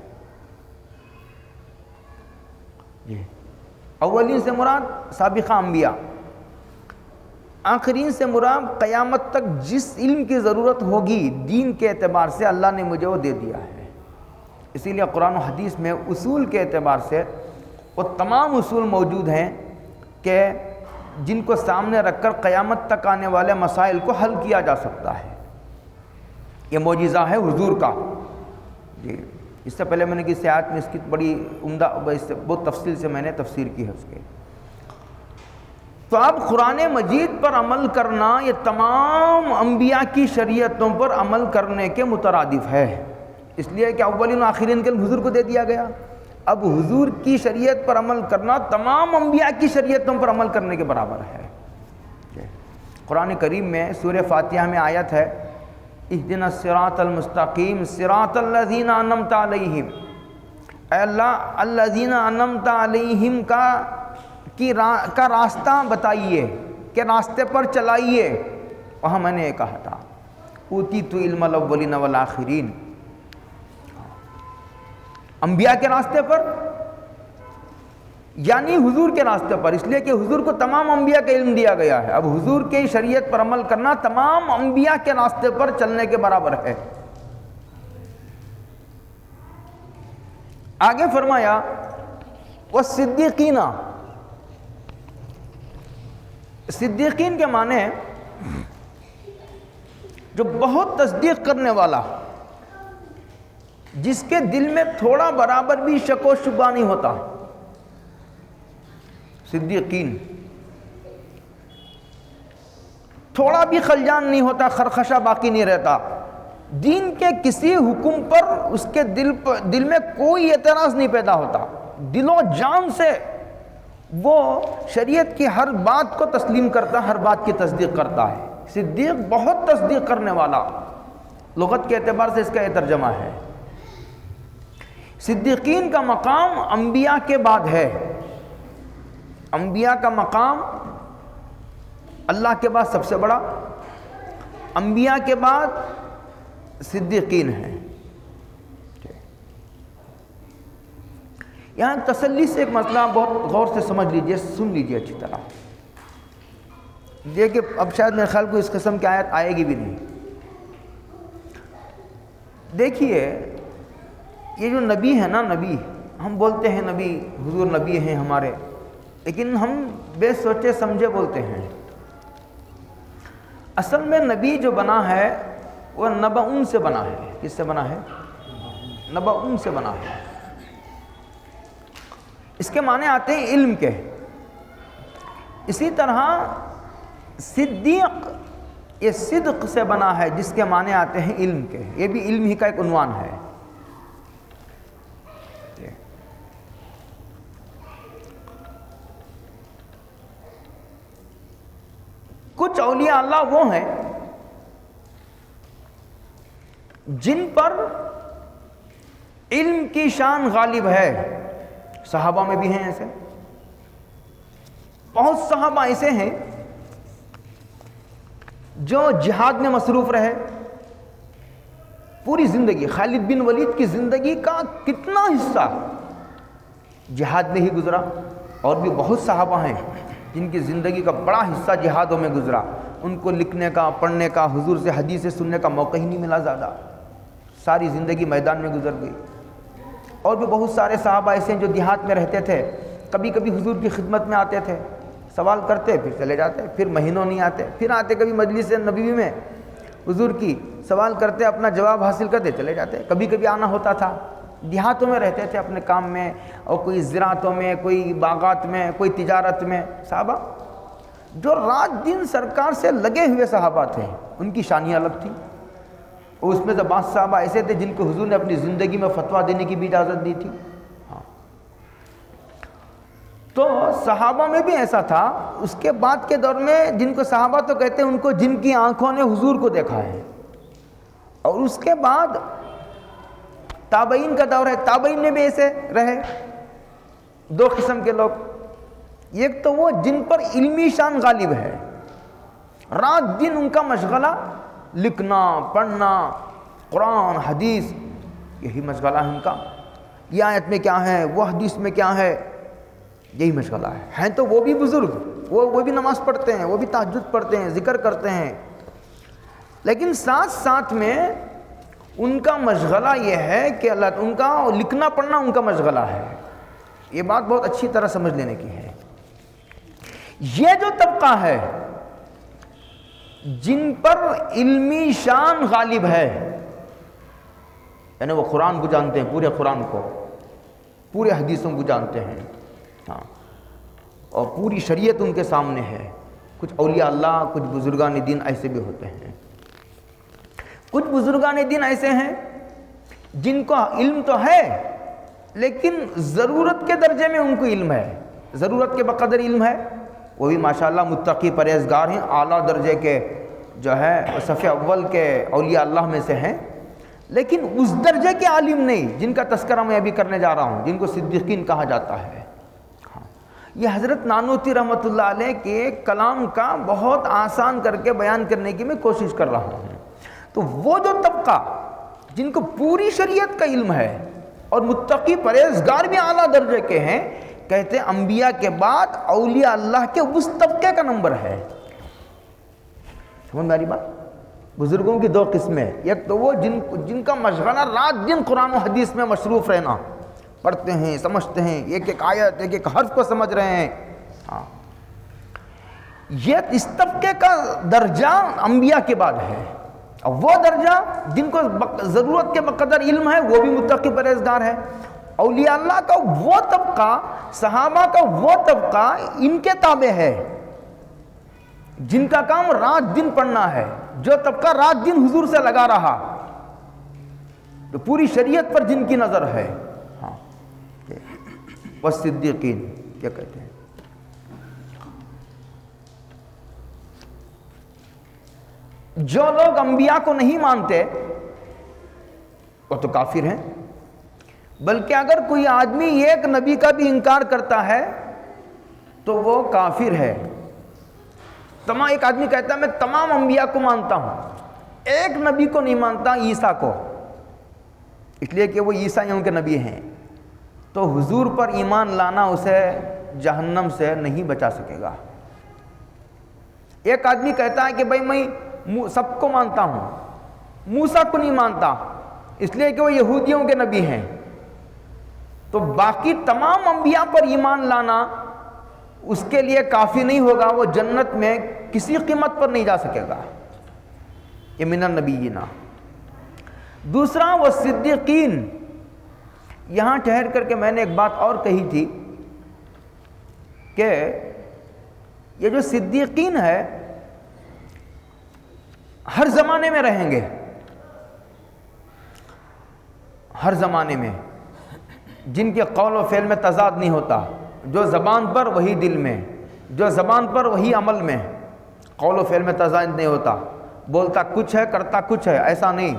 اولین سے مراد سابقہ انبیاء، آخرین سے مراد قیامت تک جس علم کی ضرورت ہوگی دین کے اعتبار سے اللہ نے مجھے وہ دے دیا ہے. اسی لیے قرآن و حدیث میں اصول کے اعتبار سے وہ تمام اصول موجود ہیں کہ جن کو سامنے رکھ کر قیامت تک آنے والے مسائل کو حل کیا جا سکتا ہے. یہ معجزہ ہے حضور کا. جی اس سے پہلے میں نے کسی آیت میں اس کی بڑی عمدہ بہت تفصیل سے میں نے تفسیر کی ہے اس کے. تو اب قرآن مجید پر عمل کرنا یہ تمام انبیاء کی شریعتوں پر عمل کرنے کے مترادف ہے، اس لیے کہ اولین و آخرین کے حضور کو دے دیا گیا. اب حضور کی شریعت پر عمل کرنا تمام انبیاء کی شریعتوں پر عمل کرنے کے برابر ہے. قرآن کریم میں سورہ فاتحہ میں آیت ہے اہدنا الصراط المستقیم صراط الذین انعمت علیہم. اے اللہ الذین انعمت علیہم کا راستہ بتائیے، کہ راستے پر چلائیے. وہاں میں نے یہ کہا تھا اوتیت علم الاولین والآخرین، انبیاء کے راستے پر یعنی حضور کے راستے پر، اس لیے کہ حضور کو تمام انبیاء کا علم دیا گیا ہے. اب حضور کی شریعت پر عمل کرنا تمام انبیاء کے راستے پر چلنے کے برابر ہے. آگے فرمایا والصدیقین. صدیقین کے معنی جو بہت تصدیق کرنے والا، جس کے دل میں تھوڑا برابر بھی شک و شبہ نہیں ہوتا. صدیقین تھوڑا بھی خلجان نہیں ہوتا، خرخشہ باقی نہیں رہتا. دین کے کسی حکم پر اس کے دل میں کوئی اعتراض نہیں پیدا ہوتا. دل و جان سے وہ شریعت کی ہر بات کو تسلیم کرتا، ہر بات کی تصدیق کرتا ہے. صدیق بہت تصدیق کرنے والا، لغت کے اعتبار سے اس کا یہ ترجمہ ہے. صدیقین کا مقام انبیاء کے بعد ہے. انبیاء کا مقام اللہ کے بعد سب سے بڑا، انبیاء کے بعد صدیقین ہیں. یہاں تسلی سے ایک مسئلہ بہت غور سے سمجھ لیجئے، سن لیجئے اچھی طرح. دیکھیں اب شاید میرے خیال کو اس قسم کی آیت آئے گی بھی نہیں. دیکھیے یہ جو نبی ہے نا، نبی ہم بولتے ہیں نبی، حضور نبی ہیں ہمارے، لیکن ہم بے سوچے سمجھے بولتے ہیں. اصل میں نبی جو بنا ہے وہ نبأ سے بنا ہے. کس سے بنا ہے؟ نبأ سے بنا ہے. اس کے معنی آتے ہیں علم کے. اسی طرح صدیق یہ صدق سے بنا ہے جس کے معنی آتے ہیں علم کے. یہ بھی علم ہی کا ایک عنوان ہے. کچھ اولیاء اللہ وہ ہیں جن پر علم کی شان غالب ہے. صحابہ میں بھی ہیں ایسے. بہت صحابہ ایسے ہیں جو جہاد میں مصروف رہے پوری زندگی. خالد بن ولید کی زندگی کا کتنا حصہ جہاد میں ہی گزرا. اور بھی بہت صحابہ ہیں جن کی زندگی کا بڑا حصہ جہادوں میں گزرا. ان کو لکھنے کا، پڑھنے کا، حضور سے حدیثیں سننے کا موقع ہی نہیں ملا زیادہ. ساری زندگی میدان میں گزر گئی. اور بھی بہت سارے صحابہ ایسے ہیں جو دیہات میں رہتے تھے. کبھی کبھی حضور کی خدمت میں آتے تھے، سوال کرتے پھر چلے جاتے، پھر مہینوں نہیں آتے، پھر آتے کبھی مجلس نبوی میں حضور کی سوال کرتے، اپنا جواب حاصل کرتے چلے جاتے. کبھی کبھی آنا ہوتا تھا. دیہاتوں میں رہتے تھے اپنے کام میں، اور کوئی زراعتوں میں، کوئی باغات میں، کوئی تجارت میں. صحابہ جو رات دن سرکار سے لگے ہوئے صحابہ تھے ان کی شانیاں الگ تھیں. اور اس میں سے بعض صحابہ ایسے تھے جن کو حضور نے اپنی زندگی میں فتویٰ دینے کی بھی اجازت دی تھی. ہاں، تو صحابہ میں بھی ایسا تھا. اس کے بعد کے دور میں جن کو صحابہ تو کہتے ہیں ان کو جن کی آنکھوں نے حضور کو دیکھا ہے. اور اس کے بعد تابعین کا دور ہے. تابعین میں بھی ایسے رہے. دو قسم کے لوگ. ایک تو وہ جن پر علمی شان غالب ہے، رات دن ان کا مشغلہ لکھنا، پڑھنا، قرآن حدیث، یہی مشغلہ ہے ان کا. یہ آیت میں کیا ہے، وہ حدیث میں کیا ہے، یہی مشغلہ ہے. ہیں تو وہ بھی بزرگ، وہ بھی نماز پڑھتے ہیں، وہ بھی تہجد پڑھتے ہیں، ذکر کرتے ہیں. لیکن ساتھ ساتھ میں ان کا مشغلہ یہ ہے کہ اللہ ان کا لکھنا پڑھنا ان کا مشغلہ ہے. یہ بات بہت اچھی طرح سمجھ لینے کی ہے. یہ جو طبقہ ہے جن پر علمی شان غالب ہے، یعنی وہ قرآن کو جانتے ہیں، پورے قرآن کو، پورے حدیثوں کو جانتے ہیں، ہاں، اور پوری شریعت ان کے سامنے ہے. کچھ اولیاء اللہ، کچھ بزرگان دین ایسے بھی ہوتے ہیں. کچھ بزرگان دین ایسے ہیں جن کو علم تو ہے لیکن ضرورت کے درجے میں ان کو علم ہے، ضرورت کے بقدر علم ہے. وہ بھی ماشاءاللہ متقی پرہیزگار ہیں، اعلیٰ درجے کے جو ہے صف اول کے اولیاء اللہ میں سے ہیں. لیکن اس درجے کے عالم نہیں جن کا تذکرہ میں ابھی کرنے جا رہا ہوں، جن کو صدیقین کہا جاتا ہے. یہ حضرت نانوتوی رحمۃ اللہ علیہ کے کلام کا بہت آسان کر کے بیان کرنے کی میں کوشش کر رہا ہوں. تو وہ جو طبقہ جن کو پوری شریعت کا علم ہے اور متقی پرہیزگار بھی اعلیٰ درجے کے ہیں، کہتے ہیں انبیاء کے بعد اولیاء اللہ کے اس طبقے کا نمبر ہے. سمجھ میری بات؟ بزرگوں کی دو قسمیں. ایک تو وہ جن کا مشغلہ رات دن قرآن و حدیث میں مصروف رہنا، پڑھتے ہیں، سمجھتے ہیں، ایک ایک آیت، ایک ایک حرف کو سمجھ رہے ہیں. ہاں، یہ اس طبقے کا درجہ انبیاء کے بعد ہے. اور وہ درجہ جن کو ضرورت کے بقدر علم ہے وہ بھی متقی پرہیزگار ہے. اولیاء اللہ کا وہ طبقہ، صحابہ کا وہ طبقہ ان کے تابع ہے جن کا کام رات دن پڑھنا ہے. جو طبقہ رات دن حضور سے لگا رہا، تو پوری شریعت پر جن کی نظر ہے. ہاں، والصدیقین کیا کہتے ہیں. جو لوگ انبیاء کو نہیں مانتے وہ تو کافر ہیں. بلکہ اگر کوئی آدمی ایک نبی کا بھی انکار کرتا ہے تو وہ کافر ہے. ایک آدمی کہتا ہے میں تمام انبیاء کو مانتا ہوں، ایک نبی کو نہیں مانتا، عیسیٰ کو، اس لیے کہ وہ عیسائیوں کے نبی ہیں، تو حضور پر ایمان لانا اسے جہنم سے نہیں بچا سکے گا. ایک آدمی کہتا ہے کہ بھائی میں سب کو مانتا ہوں، موسیٰ کو نہیں مانتا اس لیے کہ وہ یہودیوں کے نبی ہیں، تو باقی تمام انبیاء پر ایمان لانا اس کے لیے کافی نہیں ہوگا، وہ جنت میں کسی قیمت پر نہیں جا سکے گا. یہ من النبیین۔ دوسرا وہ صدیقین، یہاں ٹھہر کر کے میں نے ایک بات اور کہی تھی کہ یہ جو صدیقین ہے ہر زمانے میں رہیں گے، ہر زمانے میں، جن کے قول و فعل میں تضاد نہیں ہوتا، جو زبان پر وہی دل میں، جو زبان پر وہی عمل میں، قول و فعل میں تضاد نہیں ہوتا، بولتا کچھ ہے کرتا کچھ ہے، ایسا نہیں،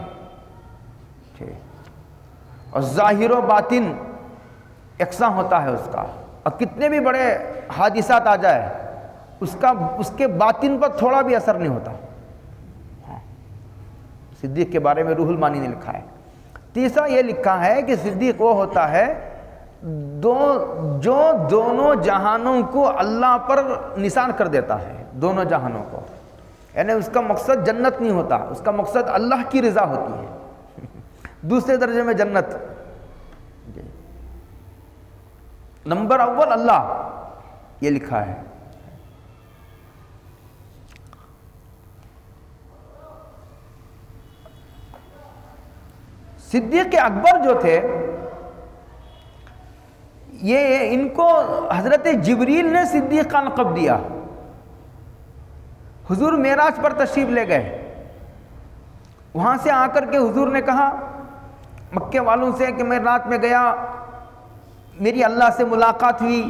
اور ظاہر و باطن یکساں ہوتا ہے اس کا، اور کتنے بھی بڑے حادثات آ جائے اس کے باطن پر تھوڑا بھی اثر نہیں ہوتا۔ صدیق کے بارے میں روح المانی نے لکھا ہے۔ تیسرا یہ لکھا ہے کہ صدیق وہ ہوتا ہے جو دونوں جہانوں کو اللہ پر نثار کر دیتا ہے، دونوں جہانوں کو، یعنی اس کا مقصد جنت نہیں ہوتا، اس کا مقصد اللہ کی رضا ہوتی ہے، دوسرے درجے میں جنت، نمبر اول اللہ، یہ لکھا ہے۔ صدیق اکبر جو تھے یہ ان کو حضرت جبریل نے صدیق کا لقب دیا۔ حضور معراج پر تشریف لے گئے، وہاں سے آ کر کے حضور نے کہا مکے والوں سے کہ میں رات میں گیا، میری اللہ سے ملاقات ہوئی،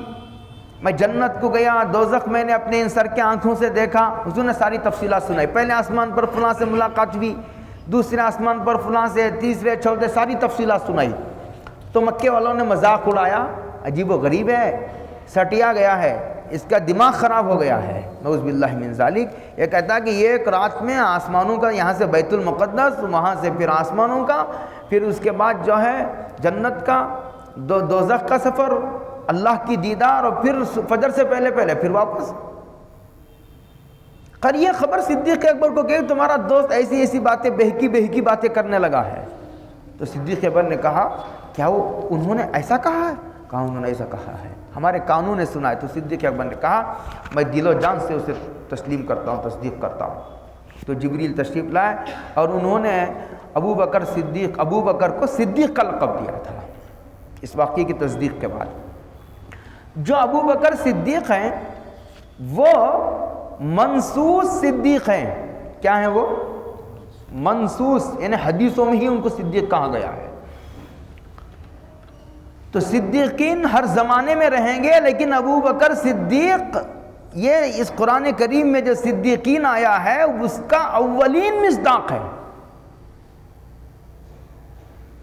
میں جنت کو گیا، دوزخ میں نے اپنے ان سر کے آنکھوں سے دیکھا۔ حضور نے ساری تفصیلات سنائی، پہلے آسمان پر فلاں سے ملاقات ہوئی، دوسرے آسمان پر فلاں سے، تیسرے چوتھے، ساری تفصیلات سنائی۔ تو مکے والوں نے مذاق اڑایا، عجیب و غریب ہے، سٹیا گیا ہے، اس کا دماغ خراب ہو گیا ہے، نعوذ باللہ من ذالک۔ یہ کہتا ہے کہ یہ ایک رات میں آسمانوں کا، یہاں سے بیت المقدس، وہاں سے پھر آسمانوں کا، پھر اس کے بعد جو ہے جنت کا، دوزخ کا سفر، اللہ کی دیدار، اور پھر فجر سے پہلے پھر واپس۔ یہ خبر صدیق اکبر کو کہ تمہارا دوست ایسی ایسی باتیں، بہکی باتیں کرنے لگا ہے۔ تو صدیق اکبر نے کہا کیا انہوں نے ایسا کہا ہے؟ کہا انہوں نے ایسا کہا ہے، ہمارے کانوں نے سنا ہے۔ تو صدیق اکبر نے کہا میں دل و جان سے اسے تسلیم کرتا ہوں، تصدیق کرتا ہوں۔ تو جبریل تشریف لائے اور انہوں نے ابو بکر کو صدیق کا لقب دیا تھا اس واقعے کی تصدیق کے بعد۔ جو ابو بکر صدیق ہیں وہ منصوص صدیق ہیں۔ کیا ہیں وہ؟ منصوص، یعنی حدیثوں میں ہی ان کو صدیق کہا گیا ہے۔ تو صدیقین ہر زمانے میں رہیں گے، لیکن ابو بکر صدیق، یہ اس قرآن کریم میں جو صدیقین آیا ہے اس کا اولین مصداق ہے۔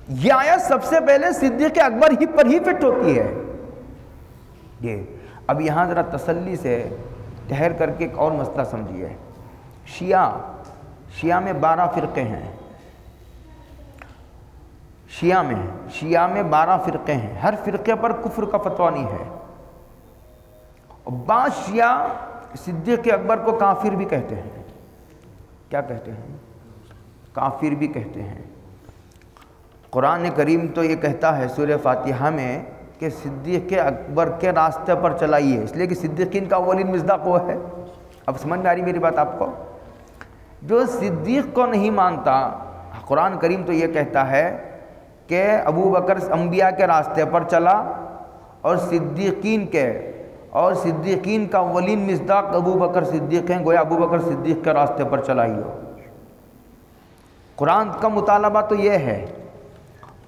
یہ آیت سب سے پہلے صدیق اکبر ہی پر ہی فٹ ہوتی ہے۔ یہ اب یہاں ذرا تسلی سے ٹھہر کر کے ایک اور مسئلہ سمجھیے۔ شیعہ میں 12 فرقے ہیں، شیعہ میں 12 فرقے ہیں، ہر فرقے پر کفر کا فتویٰ نہیں ہے۔ اور بعض شیعہ صدیق اکبر کو کافر بھی کہتے ہیں۔ کیا کہتے ہیں؟ کافر بھی کہتے ہیں۔ قرآن کریم تو یہ کہتا ہے سورہ فاتحہ میں کہ صدیق اکبر کے راستے پر چلائیے، اس لیے کہ صدیقین کا اولین مصداق وہ ہے۔ اب سمجھ میں آ رہی میری بات آپ کو؟ جو صدیق کو نہیں مانتا، قرآن کریم تو یہ کہتا ہے کہ ابو بکر انبیاء کے راستے پر چلا، اور صدیقین کا اولین مصداق ابو بکر صدیق ہیں، گویا ابو بکر صدیق کے راستے پر چلائیے۔ قرآن کا مطالبہ تو یہ ہے،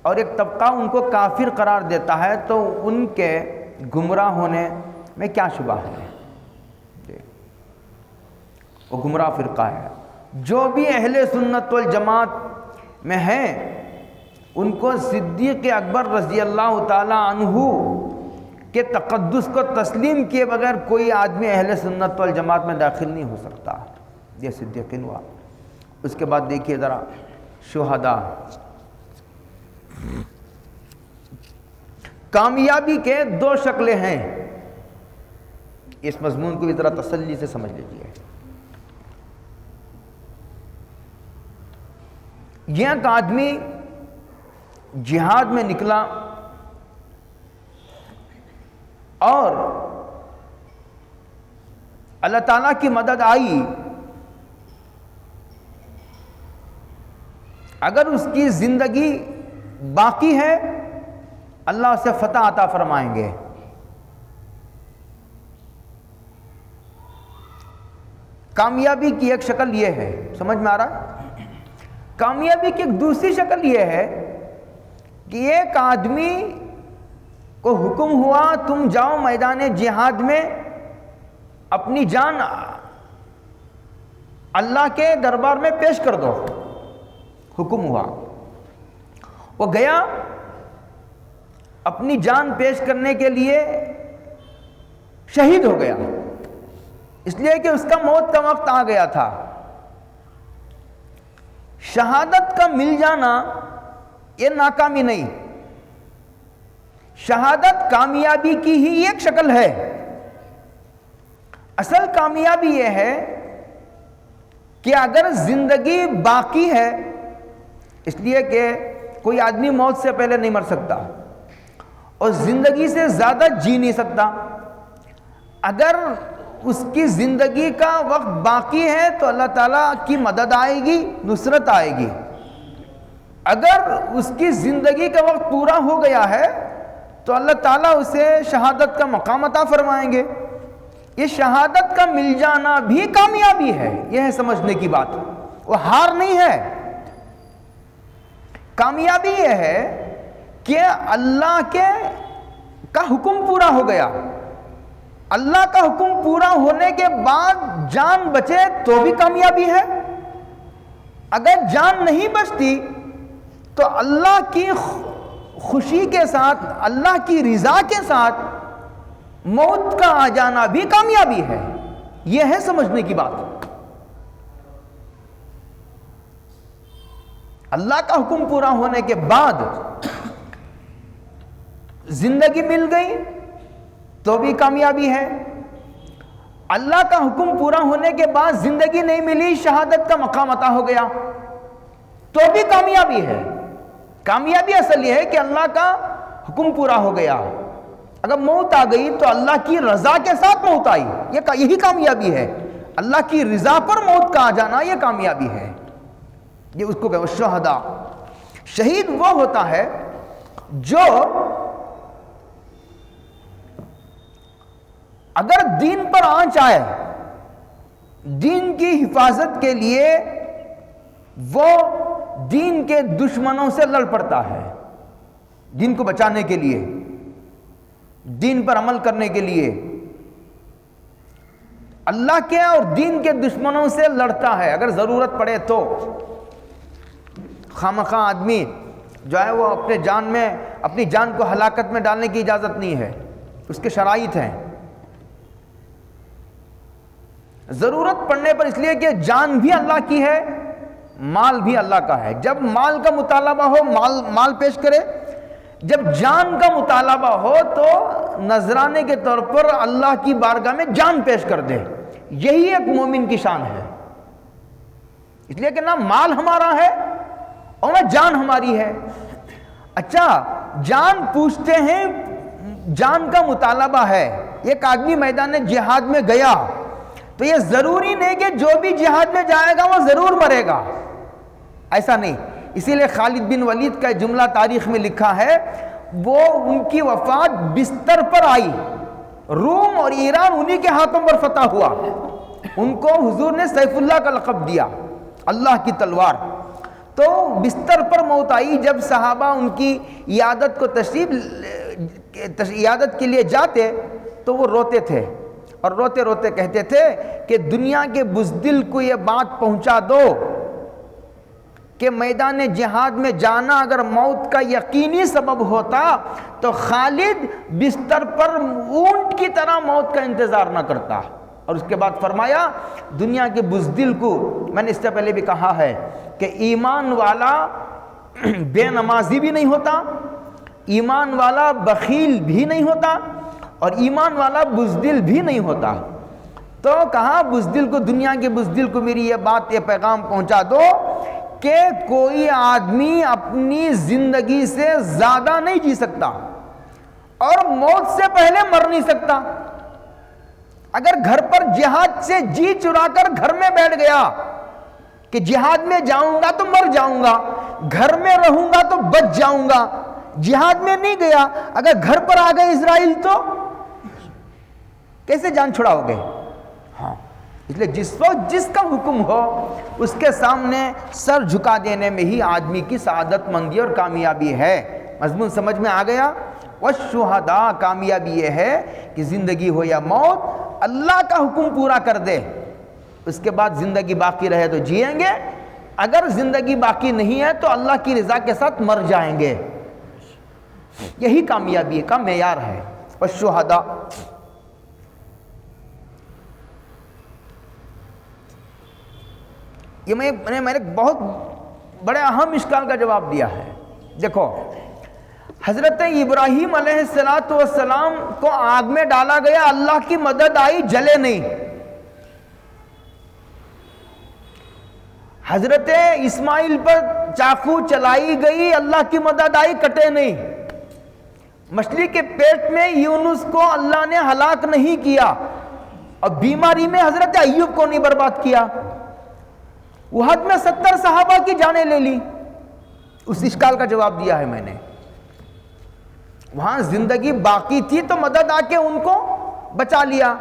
اور ایک طبقہ ان کو کافر قرار دیتا ہے، تو ان کے گمراہ ہونے میں کیا شبہ ہے؟ وہ گمراہ فرقہ ہے۔ جو بھی اہل سنت والجماعت میں ہیں ان کو صدیق اکبر رضی اللہ تعالی عنہ کے تقدس کو تسلیم کیے بغیر کوئی آدمی اہل سنت والجماعت میں داخل نہیں ہو سکتا۔ یہ صدیقین ہوا۔ اس کے بعد دیکھیے ذرا شہداء، کامیابی کے 2 شکلیں ہیں، اس مضمون کو بھی ذرا تسلی سے سمجھ لیجیے۔ یہ ایک آدمی جہاد میں نکلا اور اللہ تعالیٰ کی مدد آئی، اگر اس کی زندگی باقی ہے اللہ اسے فتح عطا فرمائیں گے. کامیابی کی ایک شکل یہ ہے، سمجھ میں آ رہا ہے؟ کامیابی کی ایک دوسری شکل یہ ہے کہ ایک آدمی کو حکم ہوا تم جاؤ میدان جہاد میں اپنی جان اللہ کے دربار میں پیش کر دو. حکم ہوا، وہ گیا، اپنی جان پیش کرنے کے لیے شہید ہو گیا، اس لیے کہ اس کا موت کا وقت آ گیا تھا. شہادت کا مل جانا یہ ناکامی نہیں، شہادت کامیابی کی ہی ایک شکل ہے. اصل کامیابی یہ ہے کہ اگر زندگی باقی ہے، اس لیے کہ کوئی آدمی موت سے پہلے نہیں مر سکتا اور زندگی سے زیادہ جی نہیں سکتا. اگر اس کی زندگی کا وقت باقی ہے تو اللہ تعالیٰ کی مدد آئے گی، نصرت آئے گی. اگر اس کی زندگی کا وقت پورا ہو گیا ہے تو اللہ تعالیٰ اسے شہادت کا مقام عطا فرمائیں گے. یہ شہادت کا مل جانا بھی کامیابی ہے، یہ ہے سمجھنے کی بات، وہ ہار نہیں ہے. کامیابی یہ ہے کہ اللہ کا حکم پورا ہو گیا. اللہ کا حکم پورا ہونے کے بعد جان بچے تو بھی کامیابی ہے. اگر جان نہیں بچتی تو اللہ کی خوشی کے ساتھ، اللہ کی رضا کے ساتھ موت کا آ جانا بھی کامیابی ہے. یہ ہے سمجھنے کی بات. اللہ کا حکم پورا ہونے کے بعد زندگی مل گئی تو بھی کامیابی ہے. اللہ کا حکم پورا ہونے کے بعد زندگی نہیں ملی، شہادت کا مقام عطا ہو گیا تو بھی کامیابی ہے. کامیابی اصل یہ ہے کہ اللہ کا حکم پورا ہو گیا. اگر موت آ گئی تو اللہ کی رضا کے ساتھ موت آئی، یہی کامیابی ہے. اللہ کی رضا پر موت کا آ جانا یہ کامیابی ہے. یہ اس کو کہو شہداء. شہید وہ ہوتا ہے جو اگر دین پر آنچ آئے، دین کی حفاظت کے لیے وہ دین کے دشمنوں سے لڑ پڑتا ہے، دین کو بچانے کے لیے، دین پر عمل کرنے کے لیے اللہ کے اور دین کے دشمنوں سے لڑتا ہے. اگر ضرورت پڑے تو خامخواہ آدمی جو ہے وہ اپنی جان کو ہلاکت میں ڈالنے کی اجازت نہیں ہے، اس کے شرائط ہیں. ضرورت پڑنے پر، اس لیے کہ جان بھی اللہ کی ہے، مال بھی اللہ کا ہے. جب مال کا مطالبہ ہو مال پیش کرے، جب جان کا مطالبہ ہو تو نذرانے کے طور پر اللہ کی بارگاہ میں جان پیش کر دے. یہی ایک مومن کی شان ہے. اس لیے کہ نہ مال ہمارا ہے اور نہ جان ہماری ہے. اچھا، جان پوچھتے ہیں، جان کا مطالبہ ہے. ایک آدمی میدان جہاد میں گیا تو یہ ضروری نہیں کہ جو بھی جہاد میں جائے گا وہ ضرور مرے گا، ایسا نہیں. اسی لیے خالد بن ولید کا جملہ تاریخ میں لکھا ہے، وہ ان کی وفات بستر پر آئی، روم اور ایران انہی کے ہاتھوں پر فتح ہوا. ان کو حضور نے سیف اللہ کا لقب دیا، اللہ کی تلوار. تو بستر پر موت آئی. جب صحابہ ان کی عیادت کے لیے جاتے تو وہ روتے تھے اور روتے روتے کہتے تھے کہ دنیا کے بزدل کو یہ بات پہنچا دو کہ میدان جہاد میں جانا اگر موت کا یقینی سبب ہوتا تو خالد بستر پر اونٹ کی طرح موت کا انتظار نہ کرتا. اور اس کے بعد فرمایا دنیا کے بزدل کو، میں نے اس سے پہلے بھی کہا ہے کہ ایمان والا بے نمازی بھی نہیں ہوتا، ایمان والا بخیل بھی نہیں ہوتا اور ایمان والا بزدل بھی نہیں ہوتا. تو کہا بزدل کو، دنیا کے بزدل کو میری یہ پیغام پہنچا دو کہ کوئی آدمی اپنی زندگی سے زیادہ نہیں جی سکتا اور موت سے پہلے مر نہیں سکتا. اگر گھر پر جہاد سے جی چرا کر گھر میں بیٹھ گیا کہ جہاد میں جاؤں گا تو مر جاؤں گا، گھر میں رہوں گا تو بچ جاؤں گا، جہاد میں نہیں گیا، اگر گھر پر آ گئے اسرائیل تو کیسے جان چھڑاؤ گے؟ ہاں، اس لیے جس وقت جس کا حکم ہو اس کے سامنے سر جھکا دینے میں ہی آدمی کی سعادت مندی اور کامیابی ہے۔ مضمون سمجھ میں آ گیا؟ والشہداء، کامیابی یہ ہے کہ زندگی ہو یا موت اللہ کا حکم پورا کر دے، اس کے بعد زندگی باقی رہے تو جئیں گے، اگر زندگی باقی نہیں ہے تو اللہ کی رضا کے ساتھ مر جائیں گے۔ یہی کامیابی کا معیار ہے۔ والشہداء، یہ میں نے بہت بڑے اہم اشکال کا جواب دیا ہے۔ دیکھو، حضرت ابراہیم علیہ السلام کو آگ میں ڈالا گیا، اللہ کی مدد آئی، جلے نہیں۔ حضرت اسماعیل پر چاقو چلائی گئی، اللہ کی مدد آئی، کٹے نہیں۔ مچھلی کے پیٹ میں یونس کو اللہ نے ہلاک نہیں کیا، اور بیماری میں حضرت ایوب کو نہیں برباد کیا۔ احد میں 70 صحابہ کی جانیں لے لی۔ اس اشکال کا جواب دیا ہے میں نے۔ وہاں زندگی باقی تھی تو مدد آ کے ان کو بچا لیا،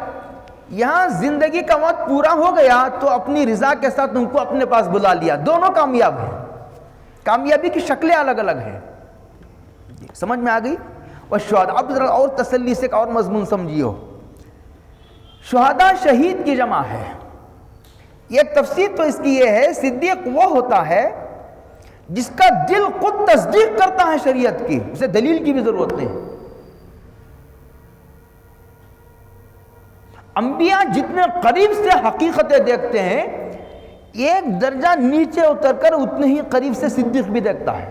یہاں زندگی کا وقت پورا ہو گیا تو اپنی رضا کے ساتھ ان کو اپنے پاس بلا لیا۔ دونوں کامیاب ہیں، کامیابی کی شکلیں الگ الگ ہیں۔ سمجھ میں آ گئی؟ اور شہداء، اب ذرا اور تسلی سے ایک اور مضمون سمجھیو۔ شہداء شہید کی جمع ہے۔ ایک تفسیر تو اس کی یہ ہے، صدیق وہ ہوتا ہے جس کا دل خود تصدیق کرتا ہے شریعت کی، اسے دلیل کی بھی ضرورت نہیں۔ انبیاء جتنے قریب سے حقیقتیں دیکھتے ہیں، ایک درجہ نیچے اتر کر اتنے ہی قریب سے صدیق بھی دیکھتا ہے۔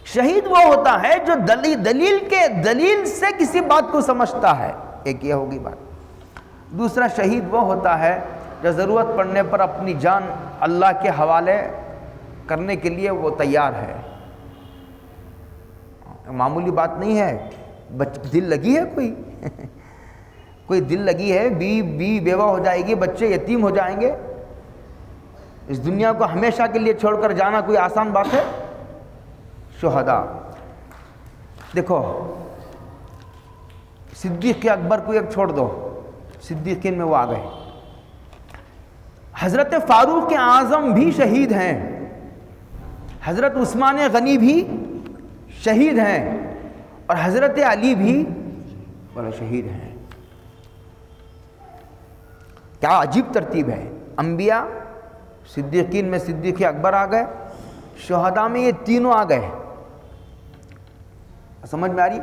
شہید وہ ہوتا ہے جو دلیل سے کسی بات کو سمجھتا ہے، ایک یہ ہوگی بات۔ دوسرا شہید وہ ہوتا ہے جو ضرورت پڑنے پر اپنی جان اللہ کے حوالے کرنے کے لیے وہ تیار ہے۔ معمولی بات نہیں ہے، دل لگی ہے کوئی دل لگی ہے، بیوہ ہو جائے گی، بچے یتیم ہو جائیں گے، اس دنیا کو ہمیشہ کے لیے چھوڑ کر جانا کوئی آسان بات ہے؟ شہداء، دیکھو صدیق اکبر کو ایک چھوڑ دو، صدیقین میں وہ آ گئے۔ حضرت فاروق اعظم بھی شہید ہیں، حضرت عثمان غنی بھی شہید ہیں، اور حضرت علی بھی بڑے شہید ہیں۔ کیا عجیب ترتیب ہے! انبیاء، صدیقین میں صدیق اکبر آ گئے، شہداء میں یہ تینوں آ گئے۔ سمجھ میں آ رہی؟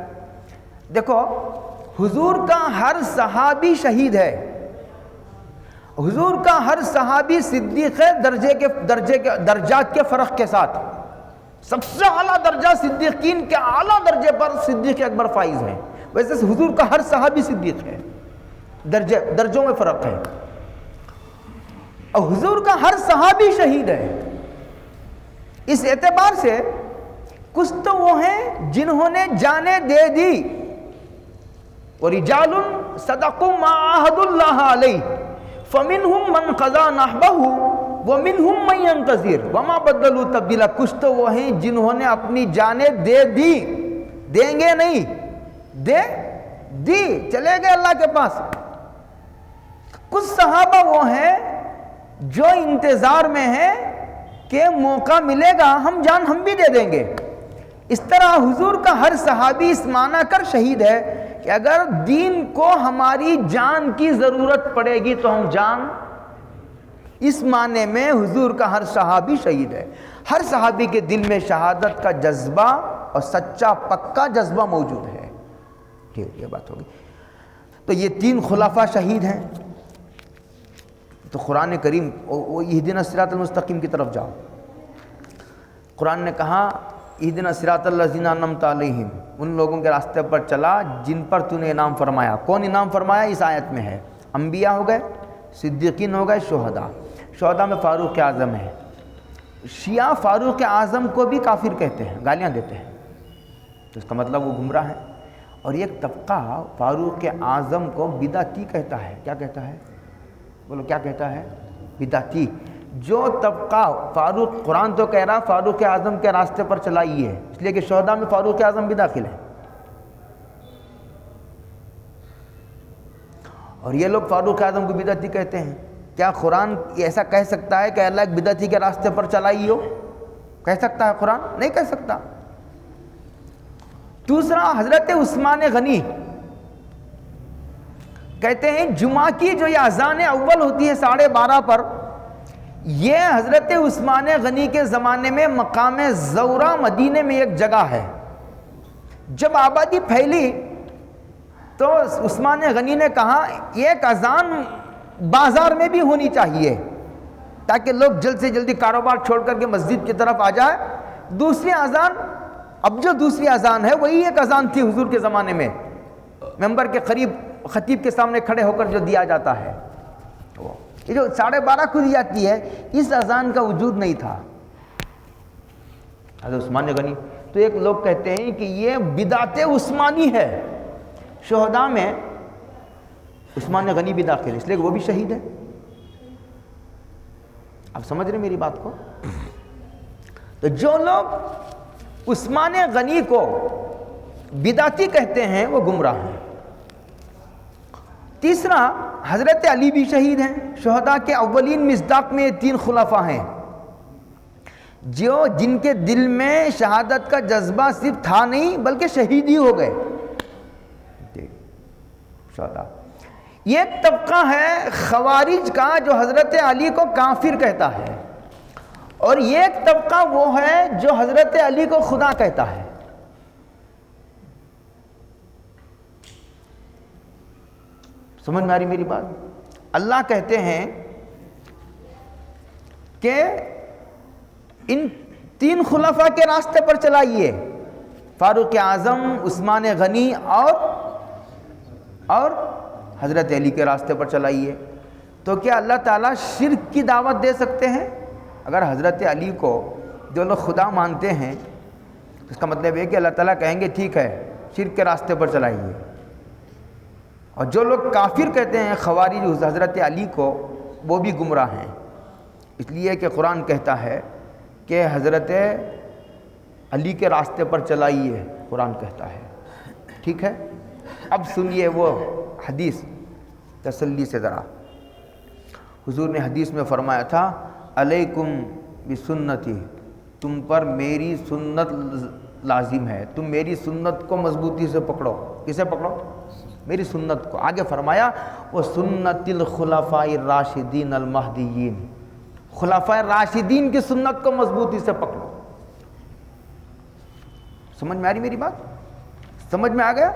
دیکھو، حضور کا ہر صحابی شہید ہے، حضور کا ہر صحابی صدیق ہے، درجات کے فرق کے ساتھ۔ سب سے اعلیٰ درجہ صدیقین کے اعلیٰ درجے پر صدیق اکبر فائز ہیں، ویسے حضور کا ہر صحابی صدیق ہے، درجوں میں فرق ہے۔ اور حضور کا ہر صحابی شہید ہے۔ اس اعتبار سے کچھ تو وہ ہیں جنہوں نے جانیں دے دی، وَرِجَالٌ صَدَقُوا مَا عَاهَدُوا اللَّهَ عَلَيْهِ فَمِنْهُمْ مَنْ قَضَى نَحْبَهُ وَمِنْهُمْ مَنْ يَنْتَظِرُ وَمَا بَدَّلُوا تَبْدِيلًا۔ کچھ تو وہ ہیں جنہوں نے اپنی جانیں دے دی، دیں گے نہیں، دی چلے گئے اللہ کے پاس۔ کچھ صحابہ وہ ہیں جو انتظار میں ہیں کہ موقع ملے گا ہم بھی دے دیں گے۔ اس طرح حضور کا ہر صحابی اس معنی کر شہید ہے کہ اگر دین کو ہماری جان کی ضرورت پڑے گی تو ہم جان، اس معنی میں حضور کا ہر صحابی شہید ہے۔ ہر صحابی کے دل میں شہادت کا جذبہ اور سچا پکا جذبہ موجود ہے۔ ٹھیک، یہ بات ہوگی۔ تو یہ تین خلفاء شہید ہیں۔ تو قرآن کریم اہدنا الصراط المستقیم کی طرف جاؤ۔ قرآن نے کہا اہدنا الصراط الذین انعمت علیہم، ان لوگوں کے راستے پر چلا جن پر تو نے انعام فرمایا۔ کون انعام فرمایا؟ اس آیت میں ہے، انبیاء ہو گئے، صدیقین ہو گئے، شہداء میں فاروق اعظم ہے۔ شیعہ فاروق اعظم کو بھی کافر کہتے ہیں، گالیاں دیتے ہیں، تو اس کا مطلب وہ گمراہ ہے۔ اور ایک طبقہ فاروق اعظم کو بدعتی کہتا ہے۔ کیا کہتا ہے؟ بولو کیا کہتا ہے؟ بدعتی۔ جو طبقہ فاروق، قرآن تو کہہ رہا فاروق اعظم کے راستے پر چلائی ہے، اس لیے کہ شہداء میں فاروق اعظم بھی داخل ہے، اور یہ لوگ فاروق اعظم کو بدعتی کہتے ہیں۔ کیا قرآن ایسا کہہ سکتا ہے کہ اللہ ایک بدعتی کے راستے پر چلائی ہو؟ کہہ سکتا ہے قرآن؟ نہیں کہہ سکتا۔ دوسرا، حضرت عثمان غنی کہتے ہیں جمعہ کی جو یہ اذان اول ہوتی ہے 12:30 پر، یہ حضرت عثمان غنی کے زمانے میں مقام زورہ مدینے میں ایک جگہ ہے۔ جب آبادی پھیلی تو عثمان غنی نے کہا ایک اذان بازار میں بھی ہونی چاہیے تاکہ لوگ جلد سے جلدی کاروبار چھوڑ کر کے مسجد کی طرف آ جائے۔ دوسری اذان، اب جو دوسری اذان ہے وہی ایک اذان تھی حضور کے زمانے میں، ممبر کے قریب خطیب کے سامنے کھڑے ہو کر جو دیا جاتا ہے، یہ جو 12:30 کو دی جاتی ہے، اس اذان کا وجود نہیں تھا حضرت عثمان غنی۔ تو ایک لوگ کہتے ہیں کہ یہ بدعت عثمانی ہے، شہداء میں عثمان غنی بھی داخل ہے، اس لیے کہ وہ بھی شہید ہے۔ اب سمجھ رہے میری بات کو؟ تو جو لوگ عثمان غنی کو بدعتی کہتے ہیں وہ گمراہ ہیں۔ تیسرا، حضرت علی بھی شہید ہیں۔ شہداء کے اولین مصداق میں 3 خلفاء ہیں جو جن کے دل میں شہادت کا جذبہ صرف تھا نہیں بلکہ شہید ہی ہو گئے۔ شہداء، یہ ایک طبقہ ہے خوارج کا جو حضرت علی کو کافر کہتا ہے، اور یہ ایک طبقہ وہ ہے جو حضرت علی کو خدا کہتا ہے۔ سمجھ میں آ رہی میری بات؟ اللہ کہتے ہیں کہ ان 3 خلفاء کے راستے پر چلائیے، فاروق اعظم، عثمان غنی اور حضرت علی کے راستے پر چلائیے۔ تو کیا اللہ تعالیٰ شرک کی دعوت دے سکتے ہیں؟ اگر حضرت علی کو جو لوگ خدا مانتے ہیں، اس کا مطلب یہ کہ اللہ تعالیٰ کہیں گے ٹھیک ہے شرک کے راستے پر چلائیے، اور جو لوگ کافر کہتے ہیں خوارج حضرت علی کو، وہ بھی گمراہ ہیں، اس لیے کہ قرآن کہتا ہے کہ حضرت علی کے راستے پر چلائیے، قرآن کہتا ہے۔ ٹھیک ہے، اب سنیے وہ حدیث تسلی سے ذرا۔ حضور نے حدیث میں فرمایا تھا علیکم بسنتی، تم پر میری سنت لازم ہے، تم میری سنت کو مضبوطی سے پکڑو۔ کسے پکڑو؟ میری سنت کو۔ آگے فرمایا وہ سنت الخلفاء الراشدین المہدیین، خلفاء راشدین کی سنت کو مضبوطی سے پکڑو۔ سمجھ میں آ رہی میری بات؟ سمجھ میں آ گیا؟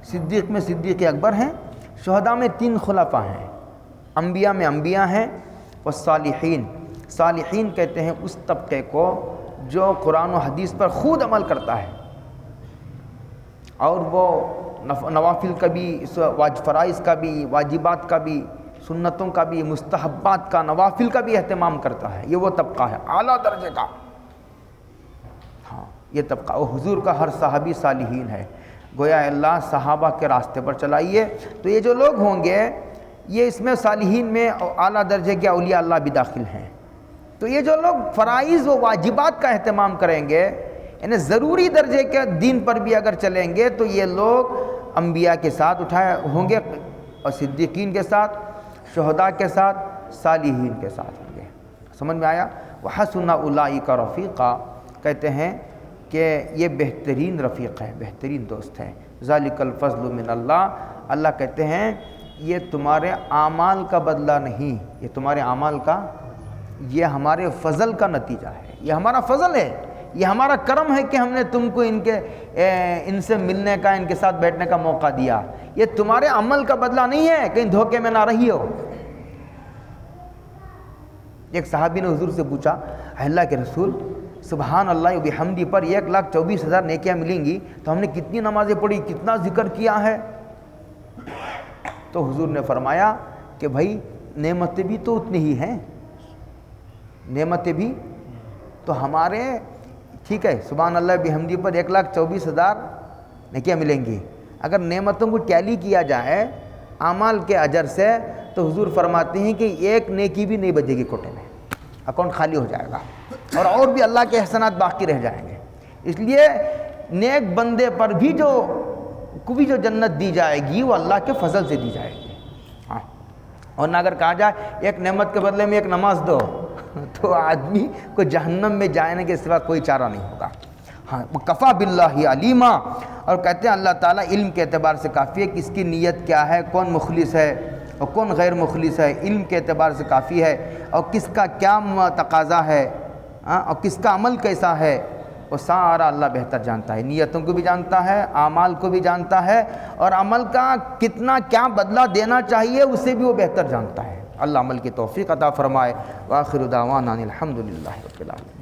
صدیق میں صدیق اکبر ہیں، شہداء میں 3 خلفاء ہیں، انبیاء میں انبیاء ہیں، والصالحین، صالحین کہتے ہیں اس طبقے کو جو قرآن و حدیث پر خود عمل کرتا ہے، اور وہ نوافل کا بھی، فرائض کا بھی، واجبات کا بھی، سنتوں کا بھی، مستحبات کا، نوافل کا بھی اہتمام کرتا ہے۔ یہ وہ طبقہ ہے اعلیٰ درجے کا۔ ہاں، یہ طبقہ وہ حضور کا ہر صحابی صالحین ہے، گویا اللہ صحابہ کے راستے پر چلائیے۔ تو یہ جو لوگ ہوں گے یہ اس میں صالحین میں اعلیٰ درجے کے اولیاء اللہ بھی داخل ہیں۔ تو یہ جو لوگ فرائض و واجبات کا اہتمام کریں گے، یعنی ضروری درجے کے دین پر بھی اگر چلیں گے، تو یہ لوگ انبیاء کے ساتھ اٹھائے ہوں گے، اور صدیقین کے ساتھ، شہداء کے ساتھ، صالحین کے ساتھ ہوں گے۔ سمجھ میں آیا؟ وَحَسُنَ أُولَٰئِكَ رَفِيقًا، کہتے ہیں کہ یہ بہترین رفیق ہے، بہترین دوست ہے۔ ذَلِكَ الْفَضْلُ مِنَ اللَّهِ، اللہ کہتے ہیں یہ تمہارے اعمال کا بدلہ نہیں، یہ تمہارے اعمال کا، یہ ہمارے فضل کا نتیجہ ہے، یہ ہمارا فضل ہے، یہ ہمارا کرم ہے کہ ہم نے تم کو ان سے ملنے کا، ان کے ساتھ بیٹھنے کا موقع دیا۔ یہ تمہارے عمل کا بدلہ نہیں ہے، کہیں دھوکے میں نہ رہی ہو۔ ایک صحابی نے حضور سے پوچھا، اللہ کے رسول سبحان اللہ وبحمدہ پر 1,24,000 نیکیاں ملیں گی تو ہم نے کتنی نمازیں پڑھی، کتنا ذکر کیا ہے؟ تو حضور نے فرمایا کہ بھائی نعمتیں بھی تو اتنی ہی ہیں، نعمتیں بھی تو ہمارے، ٹھیک ہے سبحان اللہ بحمدہ پر 1,24,000 نیکیاں ملیں گی، اگر نعمتوں کو ٹیلی کیا جائے اعمال کے اجر سے تو حضور فرماتے ہیں کہ ایک نیکی بھی نہیں بچے گی کوٹے میں۔ اکاؤنٹ خالی ہو جائے گا، اور بھی اللہ کے احسانات باقی رہ جائیں گے۔ اس لیے نیک بندے پر بھی جو جنت دی جائے گی وہ اللہ کے فضل سے دی جائے گی۔ ہاں، اور نہ اگر کہا جائے ایک نعمت کے بدلے میں ایک نماز دو تو آدمی کو جہنم میں جانے کے سوا کوئی چارہ نہیں ہوگا۔ ہاں، کفا باللہ علیما، اور کہتے ہیں اللہ تعالیٰ علم کے اعتبار سے کافی ہے کہ اس کی نیت کیا ہے، کون مخلص ہے اور کون غیر مخلص ہے، علم کے اعتبار سے کافی ہے، اور کس کا کیا تقاضا ہے اور کس کا عمل کیسا ہے، وہ سارا اللہ بہتر جانتا ہے۔ نیتوں کو بھی جانتا ہے، اعمال کو بھی جانتا ہے، اور عمل کا کتنا کیا بدلہ دینا چاہیے اسے بھی وہ بہتر جانتا ہے۔ اللہ عمل کی توفیق عطا فرمائے۔ وآخر دعوانا الحمدللہ رب العالمین۔